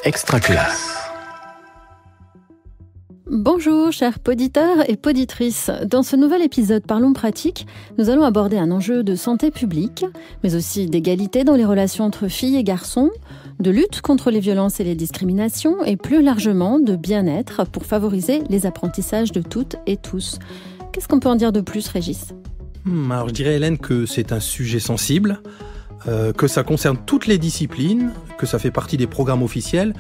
Extra classe. Bonjour chers poditeurs et poditrices. Dans ce nouvel épisode Parlons pratique, nous allons aborder un enjeu de santé publique, mais aussi d'égalité dans les relations entre filles et garçons, de lutte contre les violences et les discriminations et plus largement de bien-être pour favoriser les apprentissages de toutes et tous. Qu'est-ce qu'on peut en dire de plus, Régis ? Alors je dirais, Hélène, que c'est un sujet sensible, que ça concerne toutes les disciplines, que ça fait partie des programmes officiels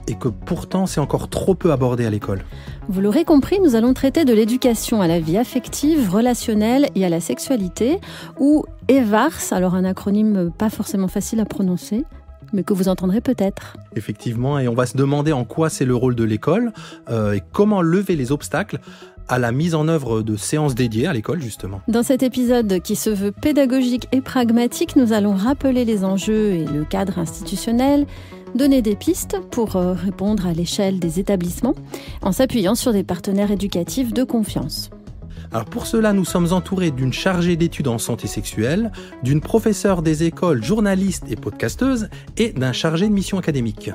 et que pourtant c'est encore trop peu abordé à l'école. Vous l'aurez compris, nous allons traiter de l'éducation à la vie affective, relationnelle et à la sexualité, ou EVARS, alors un acronyme pas forcément facile à prononcer, mais que vous entendrez peut-être. Effectivement, et on va se demander en quoi c'est le rôle de l'école et comment lever les obstacles à la mise en œuvre de séances dédiées à l'école, justement. Dans cet épisode qui se veut pédagogique et pragmatique, nous allons rappeler les enjeux et le cadre institutionnel, donner des pistes pour répondre à l'échelle des établissements, en s'appuyant sur des partenaires éducatifs de confiance. Alors pour cela, nous sommes entourés d'une chargée d'études en santé sexuelle, d'une professeure des écoles, journaliste et podcasteuse, et d'un chargé de mission académique.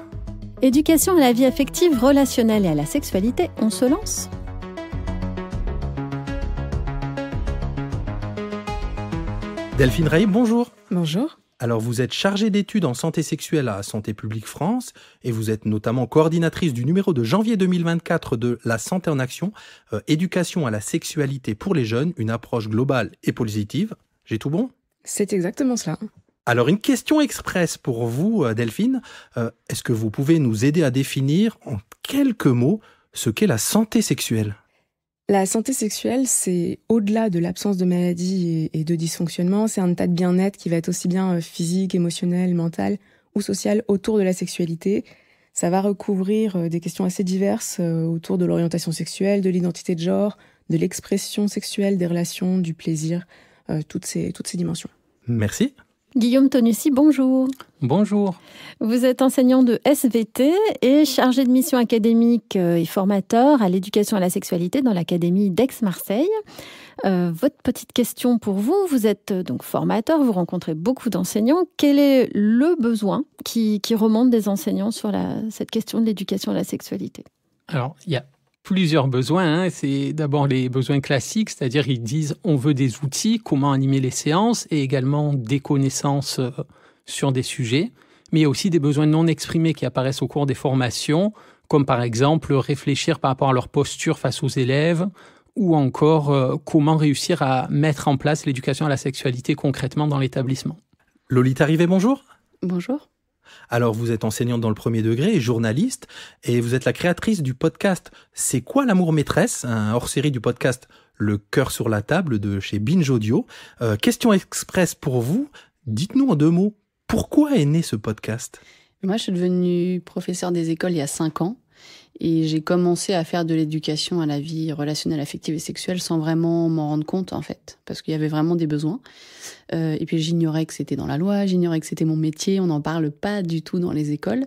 Éducation à la vie affective, relationnelle et à la sexualité, on se lance ? Delphine Rey, bonjour. Bonjour. Alors vous êtes chargée d'études en santé sexuelle à Santé publique France et vous êtes notamment coordinatrice du numéro de janvier 2024 de La Santé en Action, éducation à la sexualité pour les jeunes, une approche globale et positive. J'ai tout bon ? C'est exactement cela. Alors une question express pour vous, Delphine. Est-ce que vous pouvez nous aider à définir en quelques mots ce qu'est la santé sexuelle ? La santé sexuelle, c'est au-delà de l'absence de maladie et de dysfonctionnement, c'est un état de bien-être qui va être aussi bien physique, émotionnel, mental ou social autour de la sexualité. Ça va recouvrir des questions assez diverses autour de l'orientation sexuelle, de l'identité de genre, de l'expression sexuelle, des relations, du plaisir, toutes ces dimensions. Merci. Guillaume Tonussi, bonjour. Bonjour. Vous êtes enseignant de SVT et chargé de mission académique et formateur à l'éducation à la sexualité dans l'Académie d'Aix-Marseille. Votre petite question pour vous, vous êtes donc formateur, vous rencontrez beaucoup d'enseignants. Quel est le besoin qui remonte des enseignants sur cette question de l'éducation à la sexualité ? Alors, il y a plusieurs besoins. C'est d'abord les besoins classiques, c'est-à-dire ils disent on veut des outils, comment animer les séances et également des connaissances sur des sujets. Mais il y a aussi des besoins non exprimés qui apparaissent au cours des formations, comme par exemple réfléchir par rapport à leur posture face aux élèves ou encore comment réussir à mettre en place l'éducation à la sexualité concrètement dans l'établissement. Lolita Rivet, bonjour. Bonjour. Alors, vous êtes enseignante dans le premier degré et journaliste, et vous êtes la créatrice du podcast « C'est quoi l'amour maîtresse ?», un hors-série du podcast « Le cœur sur la table » de chez Binge Audio. Question express pour vous, dites-nous en 2 mots, pourquoi est né ce podcast ? Moi, je suis devenue professeure des écoles il y a 5 ans, et j'ai commencé à faire de l'éducation à la vie relationnelle, affective et sexuelle sans vraiment m'en rendre compte, en fait, parce qu'il y avait vraiment des besoins. Et puis j'ignorais que c'était dans la loi, j'ignorais que c'était mon métier, on n'en parle pas du tout dans les écoles.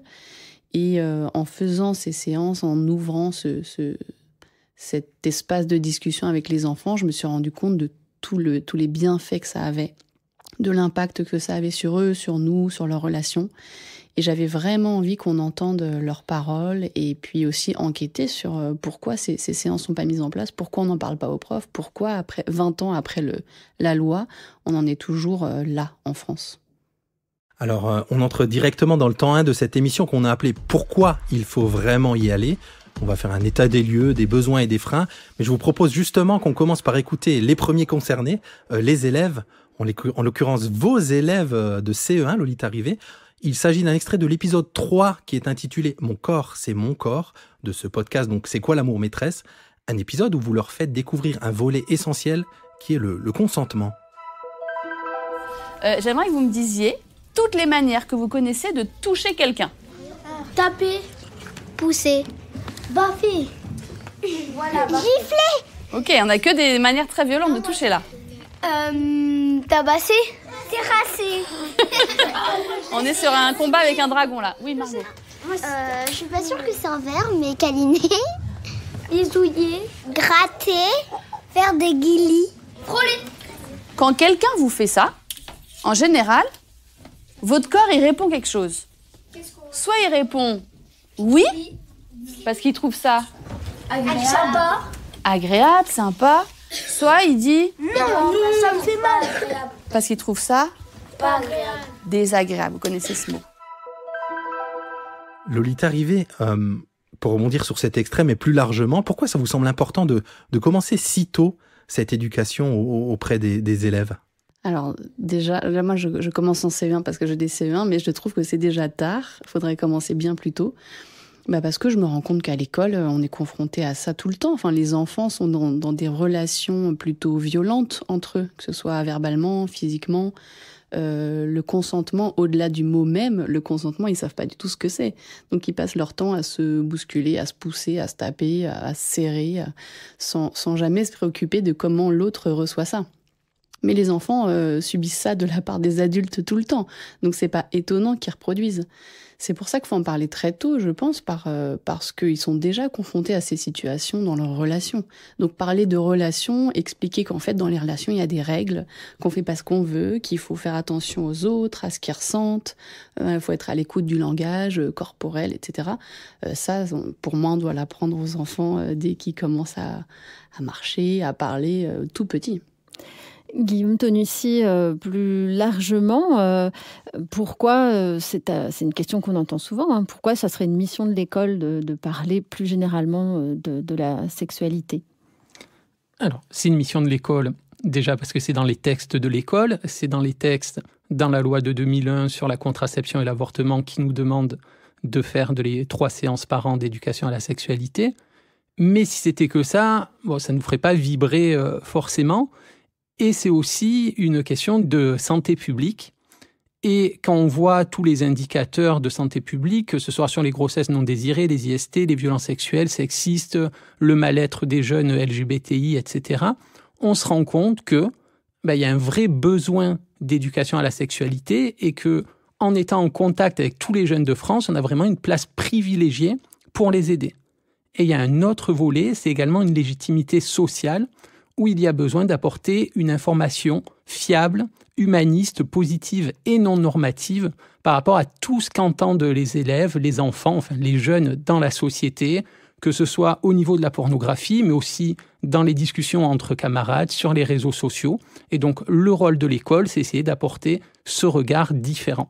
Et en faisant ces séances, en ouvrant cet espace de discussion avec les enfants, je me suis rendu compte de tous les bienfaits que ça avait, de l'impact que ça avait sur eux, sur nous, sur leurs relations. Et j'avais vraiment envie qu'on entende leurs paroles et puis aussi enquêter sur pourquoi ces séances ne sont pas mises en place, pourquoi on n'en parle pas aux profs, pourquoi 20 ans après la loi, on en est toujours là en France. Alors, on entre directement dans le temps 1 de cette émission qu'on a appelée « Pourquoi il faut vraiment y aller ?» On va faire un état des lieux, des besoins et des freins. Mais je vous propose justement qu'on commence par écouter les premiers concernés, les élèves, en l'occurrence vos élèves de CE1, Lolita Rivet. Il s'agit d'un extrait de l'épisode 3 qui est intitulé « Mon corps, c'est mon corps » de ce podcast, donc « C'est quoi l'amour maîtresse ?» Un épisode où vous leur faites découvrir un volet essentiel qui est le consentement. J'aimerais que vous me disiez toutes les manières que vous connaissez de toucher quelqu'un. Taper, pousser, baffer, voilà, gifler. Ok, on n'a que des manières très violentes de toucher là. Tabasser, terrasser. On est sur un combat avec un dragon là. Oui, Margot. Je suis pas sûre que c'est un verbe, mais câliner, bisouiller, gratter, faire des guilis, frôler. Quand quelqu'un vous fait ça, en général, votre corps il répond quelque chose. Soit il répond Oui. Parce qu'il trouve ça agréable, sympa. Soit il dit Non, ça me fait mal. parce qu'il trouve ça Pas agréable. désagréable. Vous connaissez ce mot. Lolita Rivet, pour rebondir sur cet extrait, mais plus largement, pourquoi ça vous semble important de commencer si tôt cette éducation auprès des élèves ? Alors déjà, là, moi je commence en CE1 parce que j'ai des CE1, mais je trouve que c'est déjà tard. Il faudrait commencer bien plus tôt. Parce que je me rends compte qu'à l'école, on est confronté à ça tout le temps. Enfin, les enfants sont dans des relations plutôt violentes entre eux, que ce soit verbalement, physiquement. Le consentement, au-delà du mot même, le consentement, ils savent pas du tout ce que c'est. Donc ils passent leur temps à se bousculer, à se pousser, à se taper, à se serrer, sans jamais se préoccuper de comment l'autre reçoit ça. Mais les enfants subissent ça de la part des adultes tout le temps. Donc c'est pas étonnant qu'ils reproduisent. C'est pour ça qu'il faut en parler très tôt, je pense, parce qu'ils sont déjà confrontés à ces situations dans leurs relations. Donc parler de relations, expliquer qu'en fait dans les relations il y a des règles, qu'on fait pas ce qu'on veut, qu'il faut faire attention aux autres, à ce qu'ils ressentent, il faut être à l'écoute du langage corporel, etc. Ça, pour moi, on doit l'apprendre aux enfants dès qu'ils commencent à marcher, à parler, tout petit. Guillaume Tonucci, plus largement, pourquoi, c'est une question qu'on entend souvent, pourquoi ça serait une mission de l'école de parler plus généralement de la sexualité ? Alors, c'est une mission de l'école, déjà parce que c'est dans les textes de l'école, c'est dans les textes, dans la loi de 2001 sur la contraception et l'avortement qui nous demande de faire 3 séances par an d'éducation à la sexualité. Mais si c'était que ça, ça ne nous ferait pas vibrer forcément. Et c'est aussi une question de santé publique. Et quand on voit tous les indicateurs de santé publique, que ce soit sur les grossesses non désirées, les IST, les violences sexuelles, sexistes, le mal-être des jeunes LGBTI, etc., on se rend compte que y a un vrai besoin d'éducation à la sexualité et que, en étant en contact avec tous les jeunes de France, on a vraiment une place privilégiée pour les aider. Et il y a un autre volet, c'est également une légitimité sociale, où il y a besoin d'apporter une information fiable, humaniste, positive et non normative par rapport à tout ce qu'entendent les élèves, les enfants, enfin les jeunes dans la société, que ce soit au niveau de la pornographie, mais aussi dans les discussions entre camarades, sur les réseaux sociaux. Et donc le rôle de l'école, c'est essayer d'apporter ce regard différent.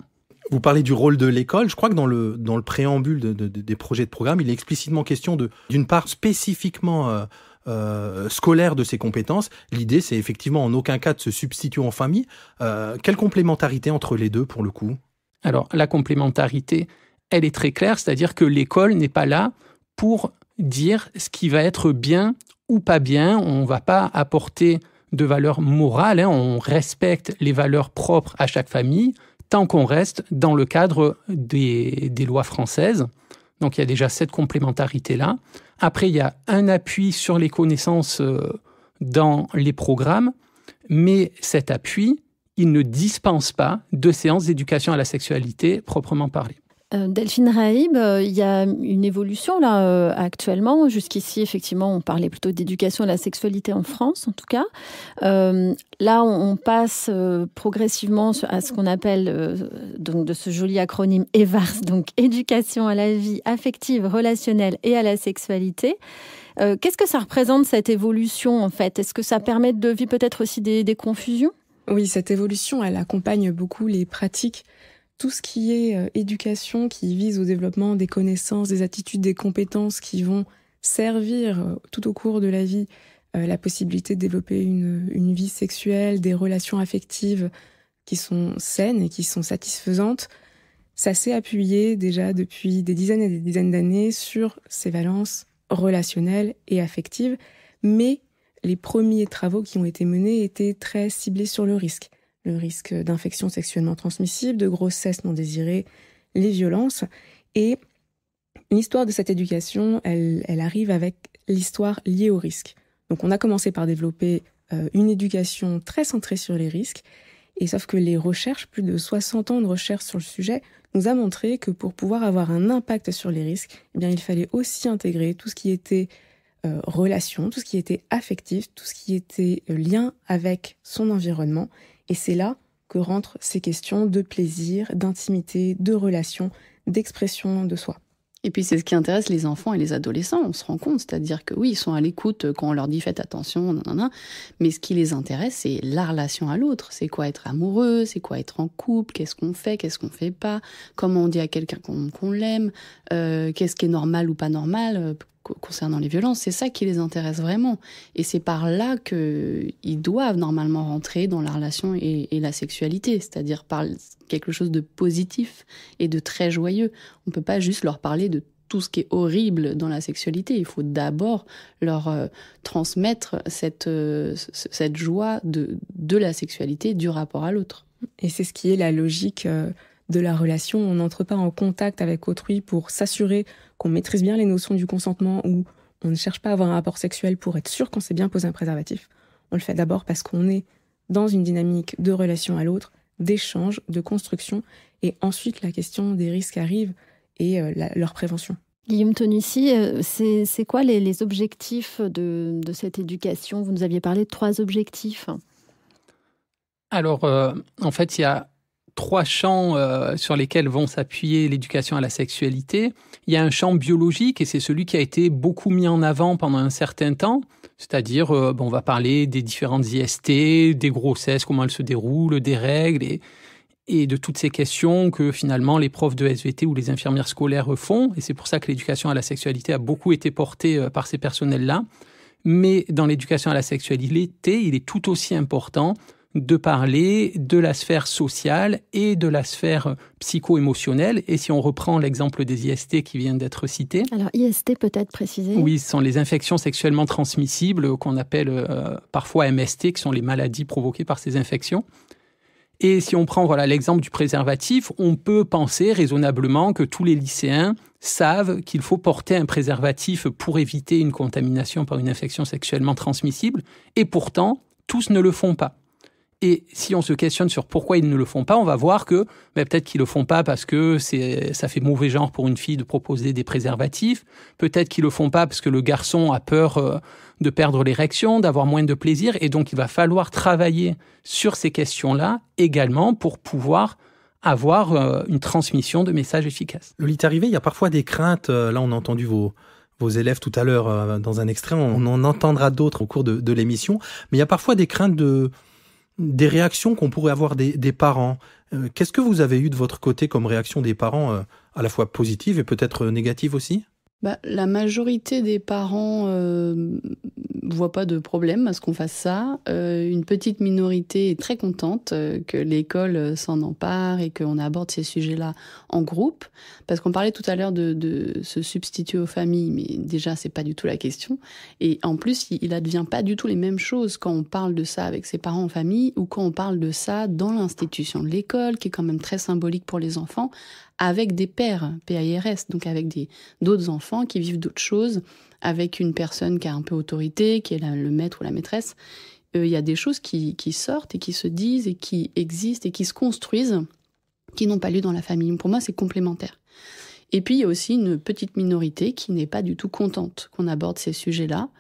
Vous parlez du rôle de l'école. Je crois que dans le préambule des projets de programme, il est explicitement question d'une part spécifiquement scolaire de ces compétences. L'idée, c'est effectivement en aucun cas de se substituer en famille. Quelle complémentarité entre les deux, pour le coup ? Alors, la complémentarité, elle est très claire, c'est-à-dire que l'école n'est pas là pour dire ce qui va être bien ou pas bien. On ne va pas apporter de valeurs morales, on respecte les valeurs propres à chaque famille, tant qu'on reste dans le cadre des lois françaises. Donc, il y a déjà cette complémentarité-là. Après, il y a un appui sur les connaissances dans les programmes, mais cet appui, il ne dispense pas de séances d'éducation à la sexualité proprement parlée. Delphine Raïb, il y a une évolution là actuellement. Jusqu'ici, effectivement, on parlait plutôt d'éducation à la sexualité en France, en tout cas. Là, on passe progressivement à ce qu'on appelle, donc de ce joli acronyme EVARS, donc éducation à la vie affective, relationnelle et à la sexualité. Qu'est-ce que ça représente, cette évolution, en fait ? Est-ce que ça permet de vivre peut-être aussi des confusions ? Oui, cette évolution, elle accompagne beaucoup les pratiques. Tout ce qui est éducation, qui vise au développement des connaissances, des attitudes, des compétences qui vont servir tout au cours de la vie la possibilité de développer une vie sexuelle, des relations affectives qui sont saines et qui sont satisfaisantes, ça s'est appuyé déjà depuis des dizaines et des dizaines d'années sur ces valences relationnelles et affectives, mais les premiers travaux qui ont été menés étaient très ciblés sur le risque d'infections sexuellement transmissibles, de grossesse non désirée, les violences. Et l'histoire de cette éducation, elle arrive avec l'histoire liée au risque. Donc on a commencé par développer une éducation très centrée sur les risques, et sauf que les recherches, plus de 60 ans de recherche sur le sujet, nous a montré que pour pouvoir avoir un impact sur les risques, eh bien, il fallait aussi intégrer tout ce qui était relation, tout ce qui était affectif, tout ce qui était lien avec son environnement. Et c'est là que rentrent ces questions de plaisir, d'intimité, de relation, d'expression de soi. Et puis c'est ce qui intéresse les enfants et les adolescents, on se rend compte, c'est-à-dire que oui, ils sont à l'écoute quand on leur dit faites attention, mais ce qui les intéresse, c'est la relation à l'autre. C'est quoi être amoureux, c'est quoi être en couple, qu'est-ce qu'on fait pas, comment on dit à quelqu'un qu'on l'aime, qu'est-ce qui est normal ou pas normal concernant les violences. C'est ça qui les intéresse vraiment. Et c'est par là qu'ils doivent normalement rentrer dans la relation et la sexualité, c'est-à-dire par quelque chose de positif et de très joyeux. On ne peut pas juste leur parler de tout ce qui est horrible dans la sexualité. Il faut d'abord leur transmettre cette joie de la sexualité, du rapport à l'autre. Et c'est ce qui est la logique de la relation. On n'entre pas en contact avec autrui pour s'assurer qu'on maîtrise bien les notions du consentement, ou on ne cherche pas à avoir un rapport sexuel pour être sûr qu'on s'est bien posé un préservatif. On le fait d'abord parce qu'on est dans une dynamique de relation à l'autre, d'échange, de construction, et ensuite la question des risques arrive et leur prévention. Guillaume Tonucci, c'est quoi les objectifs de cette éducation ? Vous nous aviez parlé de 3 objectifs. Alors, en fait, il y a 3 champs sur lesquels vont s'appuyer l'éducation à la sexualité. Il y a un champ biologique, et c'est celui qui a été beaucoup mis en avant pendant un certain temps. C'est-à-dire, on va parler des différentes IST, des grossesses, comment elles se déroulent, des règles, et de toutes ces questions que finalement les profs de SVT ou les infirmières scolaires font. Et c'est pour ça que l'éducation à la sexualité a beaucoup été portée par ces personnels-là. Mais dans l'éducation à la sexualité, il est tout aussi important de parler de la sphère sociale et de la sphère psycho-émotionnelle. Et si on reprend l'exemple des IST qui vient d'être cité... Alors, IST peut-être préciser ? Oui, ce sont les infections sexuellement transmissibles qu'on appelle parfois MST, qui sont les maladies provoquées par ces infections. Et si on prend l'exemple du préservatif, on peut penser raisonnablement que tous les lycéens savent qu'il faut porter un préservatif pour éviter une contamination par une infection sexuellement transmissible. Et pourtant, tous ne le font pas. Et si on se questionne sur pourquoi ils ne le font pas, on va voir que peut-être qu'ils ne le font pas parce que ça fait mauvais genre pour une fille de proposer des préservatifs. Peut-être qu'ils ne le font pas parce que le garçon a peur de perdre l'érection, d'avoir moins de plaisir. Et donc, il va falloir travailler sur ces questions-là également pour pouvoir avoir une transmission de messages efficaces. Lolita Rivet, il y a parfois des craintes. Là, on a entendu vos élèves tout à l'heure dans un extrait. On en entendra d'autres au cours de l'émission. Mais il y a parfois des craintes des réactions qu'on pourrait avoir des parents. Qu'est-ce que vous avez eu de votre côté comme réaction des parents, à la fois positive et peut-être négative aussi ? La majorité des parents voient pas de problème à ce qu'on fasse ça. Une petite minorité est très contente que l'école s'en empare et qu'on aborde ces sujets-là en groupe. Parce qu'on parlait tout à l'heure de se substituer aux familles, mais déjà, c'est pas du tout la question. Et en plus, il advient pas du tout les mêmes choses quand on parle de ça avec ses parents en famille ou quand on parle de ça dans l'institution de l'école, qui est quand même très symbolique pour les enfants, avec des pairs, PAIRS, donc avec d'autres enfants qui vivent d'autres choses, avec une personne qui a un peu autorité, qui est le maître ou la maîtresse. Il y a des choses qui sortent et qui se disent et qui existent et qui se construisent, qui n'ont pas lieu dans la famille. Pour moi, c'est complémentaire. Et puis, il y a aussi une petite minorité qui n'est pas du tout contente qu'on aborde ces sujets-là,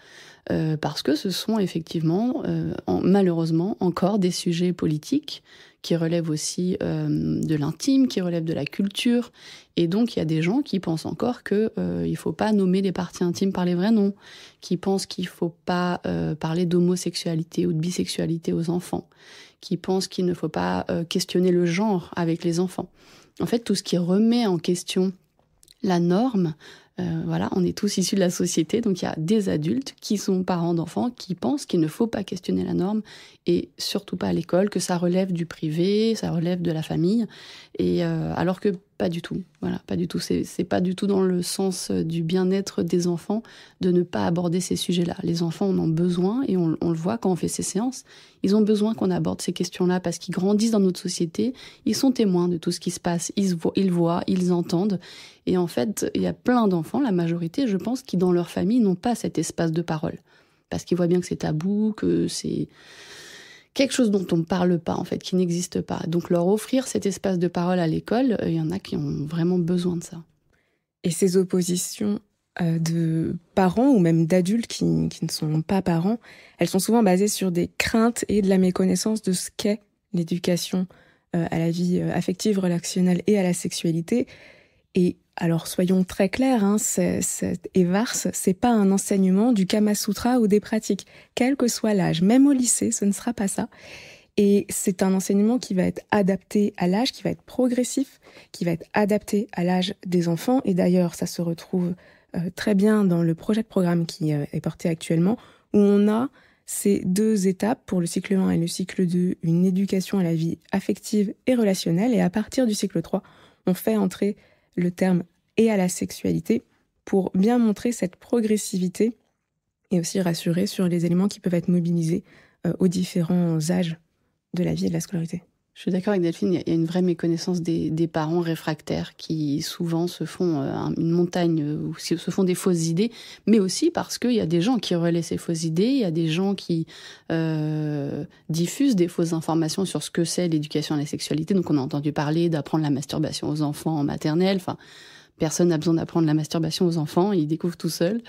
parce que ce sont effectivement, malheureusement, encore des sujets politiques qui relèvent aussi de l'intime, qui relèvent de la culture. Et donc, il y a des gens qui pensent encore qu'il ne faut pas nommer les parties intimes par les vrais noms, qui pensent qu'il ne faut pas parler d'homosexualité ou de bisexualité aux enfants, qui pensent qu'il ne faut pas questionner le genre avec les enfants. En fait, tout ce qui remet en question la norme, on est tous issus de la société, donc il y a des adultes qui sont parents d'enfants qui pensent qu'il ne faut pas questionner la norme, et surtout pas à l'école, que ça relève du privé, ça relève de la famille, et alors que pas du tout. Pas du tout. C'est pas du tout dans le sens du bien-être des enfants de ne pas aborder ces sujets-là. Les enfants en ont besoin, et on le voit quand on fait ces séances. Ils ont besoin qu'on aborde ces questions-là parce qu'ils grandissent dans notre société. Ils sont témoins de tout ce qui se passe. Ils voient, ils entendent. Et en fait, il y a plein d'enfants, la majorité, je pense, qui dans leur famille n'ont pas cet espace de parole. Parce qu'ils voient bien que c'est tabou, que c'est quelque chose dont on ne parle pas, en fait, qui n'existe pas. Donc leur offrir cet espace de parole à l'école, il y en a qui ont vraiment besoin de ça. Et ces oppositions de parents ou même d'adultes qui ne sont pas parents, elles sont souvent basées sur des craintes et de la méconnaissance de ce qu'est l'éducation à la vie affective, relationnelle et à la sexualité. Et Alors soyons très clairs, cette EVARS, c'est pas un enseignement du Kama Sutra ou des pratiques, quel que soit l'âge. Même au lycée, ce ne sera pas ça. Et c'est un enseignement qui va être adapté à l'âge, qui va être progressif, qui va être adapté à l'âge des enfants. Et d'ailleurs, ça se retrouve très bien dans le projet de programme qui est porté actuellement, où on a ces 2 étapes pour le cycle 1 et le cycle 2, une éducation à la vie affective et relationnelle. Et à partir du cycle 3, on fait entrer le terme et à la sexualité pour bien montrer cette progressivité et aussi rassurer sur les éléments qui peuvent être mobilisés aux différents âges de la vie et de la scolarité. Je suis d'accord avec Delphine, il y a une vraie méconnaissance des parents réfractaires qui souvent se font une montagne ou se font des fausses idées, mais aussi parce qu'il y a des gens qui relaient ces fausses idées, il y a des gens qui diffusent des fausses informations sur ce que c'est l'éducation à la sexualité. Donc on a entendu parler d'apprendre la masturbation aux enfants en maternelle, enfin personne n'a besoin d'apprendre la masturbation aux enfants, ils découvrent tout seuls,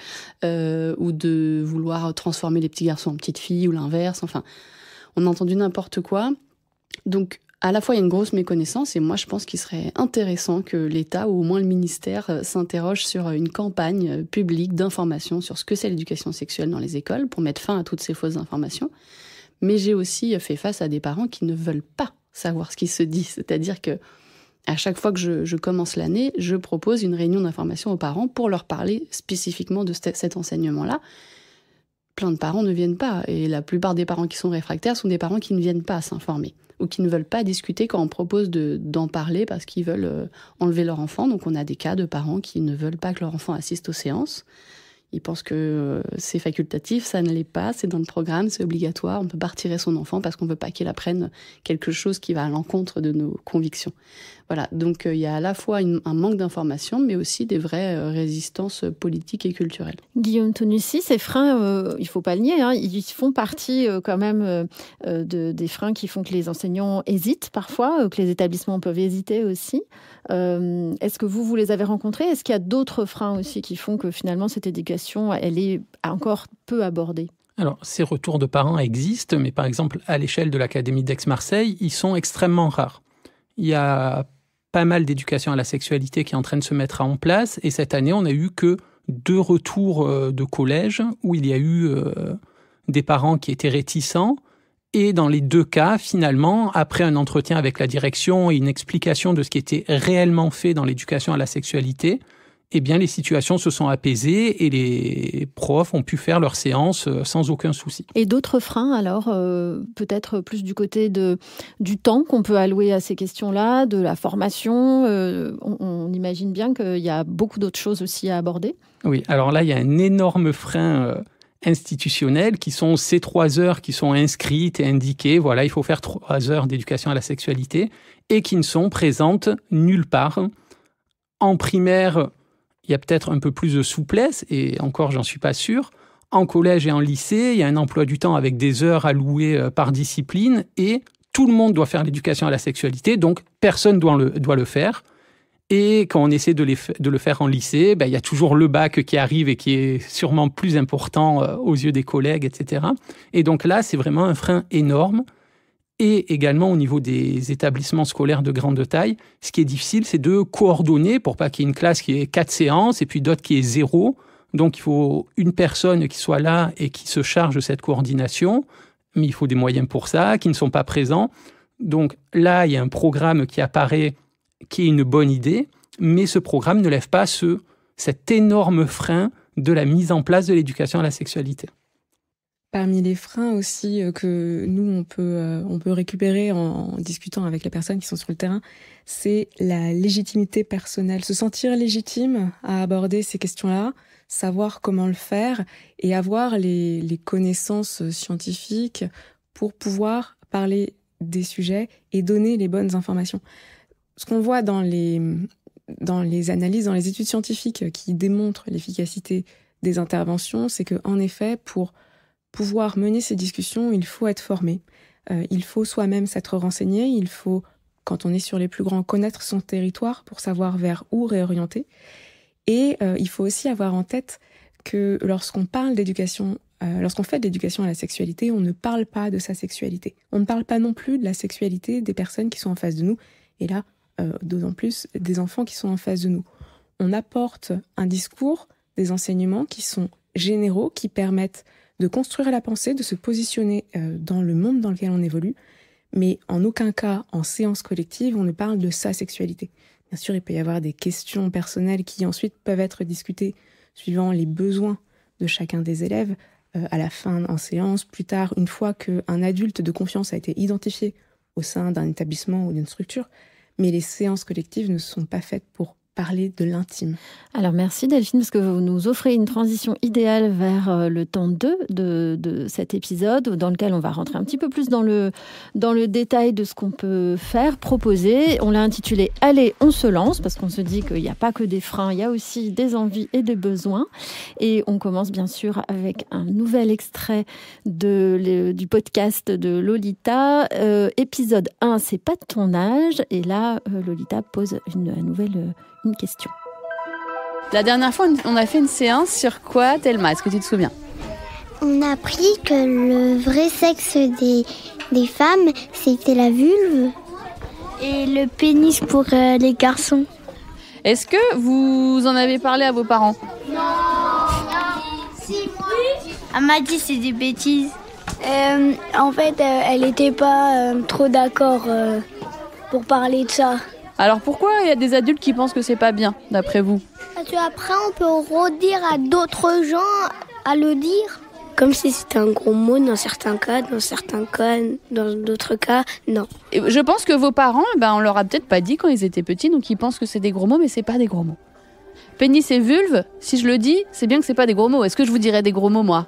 ou de vouloir transformer les petits garçons en petites filles ou l'inverse, enfin on a entendu n'importe quoi. Donc, à la fois, il y a une grosse méconnaissance et moi, je pense qu'il serait intéressant que l'État ou au moins le ministère s'interroge sur une campagne publique d'information sur ce que c'est l'éducation sexuelle dans les écoles pour mettre fin à toutes ces fausses informations. Mais j'ai aussi fait face à des parents qui ne veulent pas savoir ce qui se dit. C'est-à-dire que à chaque fois que je commence l'année, je propose une réunion d'information aux parents pour leur parler spécifiquement de cet enseignement-là. Plein de parents ne viennent pas et la plupart des parents qui sont réfractaires sont des parents qui ne viennent pas s'informer ou qui ne veulent pas discuter quand on propose d'en parler parce qu'ils veulent enlever leur enfant. Donc on a des cas de parents qui ne veulent pas que leur enfant assiste aux séances. Ils pensent que c'est facultatif, ça ne l'est pas, c'est dans le programme, c'est obligatoire, on ne peut pas retirer son enfant parce qu'on ne veut pas qu'il apprenne quelque chose qui va à l'encontre de nos convictions. Voilà, donc il y a à la fois un manque d'information, mais aussi des vraies résistances politiques et culturelles. Guillaume Tonucci, ces freins, il ne faut pas le nier, ils font partie quand même des freins qui font que les enseignants hésitent parfois, que les établissements peuvent hésiter aussi. Est-ce que vous les avez rencontrés ? Est-ce qu'il y a d'autres freins aussi qui font que finalement cette éducation, elle est encore peu abordée ? Alors, ces retours de parents existent, mais par exemple, à l'échelle de l'Académie d'Aix-Marseille, ils sont extrêmement rares. Il y a pas mal d'éducation à la sexualité qui est en train de se mettre en place, et cette année, on n'a eu que 2 retours de collège où il y a eu des parents qui étaient réticents, et dans les 2 cas, finalement, après un entretien avec la direction et une explication de ce qui était réellement fait dans l'éducation à la sexualité, eh bien, les situations se sont apaisées et les profs ont pu faire leurs séances sans aucun souci. Et d'autres freins, alors, peut-être plus du côté du temps qu'on peut allouer à ces questions-là, de la formation. On imagine bien qu'il y a beaucoup d'autres choses aussi à aborder. Oui, alors là, il y a un énorme frein institutionnel qui sont ces 3 heures qui sont inscrites et indiquées. Voilà, il faut faire 3 heures d'éducation à la sexualité et qui ne sont présentes nulle part. En primaire, il y a peut-être un peu plus de souplesse, et encore, j'en suis pas sûr. En collège et en lycée, il y a un emploi du temps avec des heures allouées par discipline, et tout le monde doit faire l'éducation à la sexualité, donc personne doit le faire. Et quand on essaie de le faire en lycée, il y a toujours le bac qui arrive et qui est sûrement plus important aux yeux des collègues, etc. Et donc là, c'est vraiment un frein énorme. Et également au niveau des établissements scolaires de grande taille, ce qui est difficile, c'est de coordonner pour pas qu'il y ait une classe qui ait 4 séances et puis d'autres qui ait 0. Donc il faut une personne qui soit là et qui se charge de cette coordination, mais il faut des moyens pour ça, qui ne sont pas présents. Donc là, il y a un programme qui apparaît, qui est une bonne idée, mais ce programme ne lève pas cet énorme frein de la mise en place de l'éducation à la sexualité. Parmi les freins aussi que nous, on peut récupérer en discutant avec les personnes qui sont sur le terrain, c'est la légitimité personnelle. Se sentir légitime à aborder ces questions-là, savoir comment le faire et avoir les connaissances scientifiques pour pouvoir parler des sujets et donner les bonnes informations. Ce qu'on voit dans les analyses, dans les études scientifiques qui démontrent l'efficacité des interventions, c'est qu'en effet, pour pouvoir mener ces discussions, il faut être formé. Il faut soi-même s'être renseigné. Il faut, quand on est sur les plus grands, connaître son territoire pour savoir vers où réorienter. Et il faut aussi avoir en tête que lorsqu'on parle d'éducation, lorsqu'on fait de l'éducation à la sexualité, on ne parle pas de sa sexualité. On ne parle pas non plus de la sexualité des personnes qui sont en face de nous. Et là, d'autant plus des enfants qui sont en face de nous. on apporte un discours, des enseignements qui sont généraux, qui permettent de construire la pensée, de se positionner dans le monde dans lequel on évolue, mais en aucun cas, en séance collective, on ne parle de sa sexualité. Bien sûr, il peut y avoir des questions personnelles qui ensuite peuvent être discutées suivant les besoins de chacun des élèves, à la fin en séance, plus tard, une fois qu'un adulte de confiance a été identifié au sein d'un établissement ou d'une structure. Mais les séances collectives ne sont pas faites pour parler de l'intime. Alors merci Delphine, parce que vous nous offrez une transition idéale vers le temps 2 de cet épisode, dans lequel on va rentrer un petit peu plus dans le détail de ce qu'on peut faire, proposer. On l'a intitulé « Allez, on se lance », parce qu'on se dit qu'il n'y a pas que des freins, il y a aussi des envies et des besoins. Et on commence bien sûr avec un nouvel extrait du podcast de Lolita. Épisode 1, c'est pas de ton âge. Et là, Lolita pose une question. La dernière fois, on a fait une séance sur quoi, Thelma? Est-ce que tu te souviens? On a appris que le vrai sexe des femmes, c'était la vulve. Et le pénis pour les garçons. Est-ce que vous en avez parlé à vos parents? Non. Elle m'a dit c'est des bêtises. En fait, elle n'était pas trop d'accord pour parler de ça. Alors pourquoi il y a des adultes qui pensent que c'est pas bien, d'après vous? Parce qu'après, on peut redire à d'autres gens à le dire. Comme si c'était un gros mot dans certains cas, dans d'autres cas, non. Et je pense que vos parents, on leur a peut-être pas dit quand ils étaient petits, donc ils pensent que c'est des gros mots, mais c'est pas des gros mots. Pénis et vulve, si je le dis, c'est bien que c'est pas des gros mots. Est-ce que je vous dirais des gros mots, moi?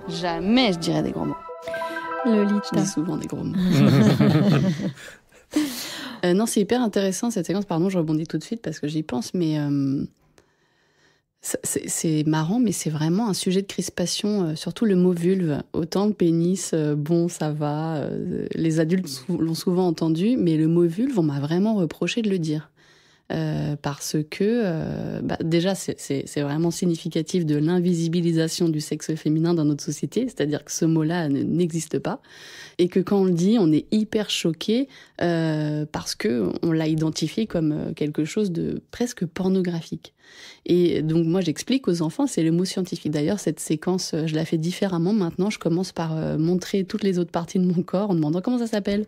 Jamais je dirais des gros mots. Lolita. Je dis souvent des gros mots. Non, c'est hyper intéressant cette séquence. Pardon, je rebondis tout de suite parce que j'y pense, mais c'est marrant, mais c'est vraiment un sujet de crispation, surtout le mot vulve. Autant le pénis, bon, ça va, les adultes l'ont souvent entendu, mais le mot vulve, on m'a vraiment reproché de le dire. Parce que déjà c'est vraiment significatif de l'invisibilisation du sexe féminin dans notre société, c'est-à-dire que ce mot-là n'existe pas, et que quand on le dit, on est hyper choqué parce que on l'a identifié comme quelque chose de presque pornographique. Et donc moi j'explique aux enfants, c'est le mot scientifique. D'ailleurs cette séquence, je la fais différemment maintenant. Je commence par montrer toutes les autres parties de mon corps en demandant comment ça s'appelle.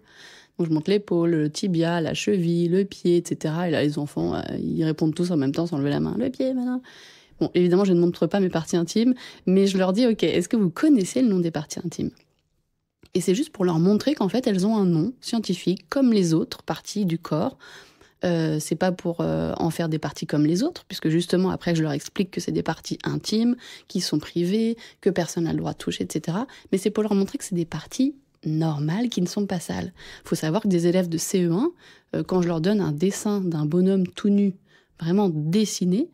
Donc je montre l'épaule, le tibia, la cheville, le pied, etc. Et là, les enfants, ils répondent tous en même temps sans lever la main. Le pied, maintenant. Bon, évidemment, je ne montre pas mes parties intimes, mais je leur dis, OK, est-ce que vous connaissez le nom des parties intimes? Et c'est juste pour leur montrer qu'en fait, elles ont un nom scientifique, comme les autres parties du corps. C'est pas pour en faire des parties comme les autres, puisque justement, après, je leur explique que c'est des parties intimes, qui sont privées, que personne n'a le droit de toucher, etc. Mais c'est pour leur montrer que c'est des parties normales qui ne sont pas sales. Il faut savoir que des élèves de CE1, quand je leur donne un dessin d'un bonhomme tout nu, vraiment dessiné,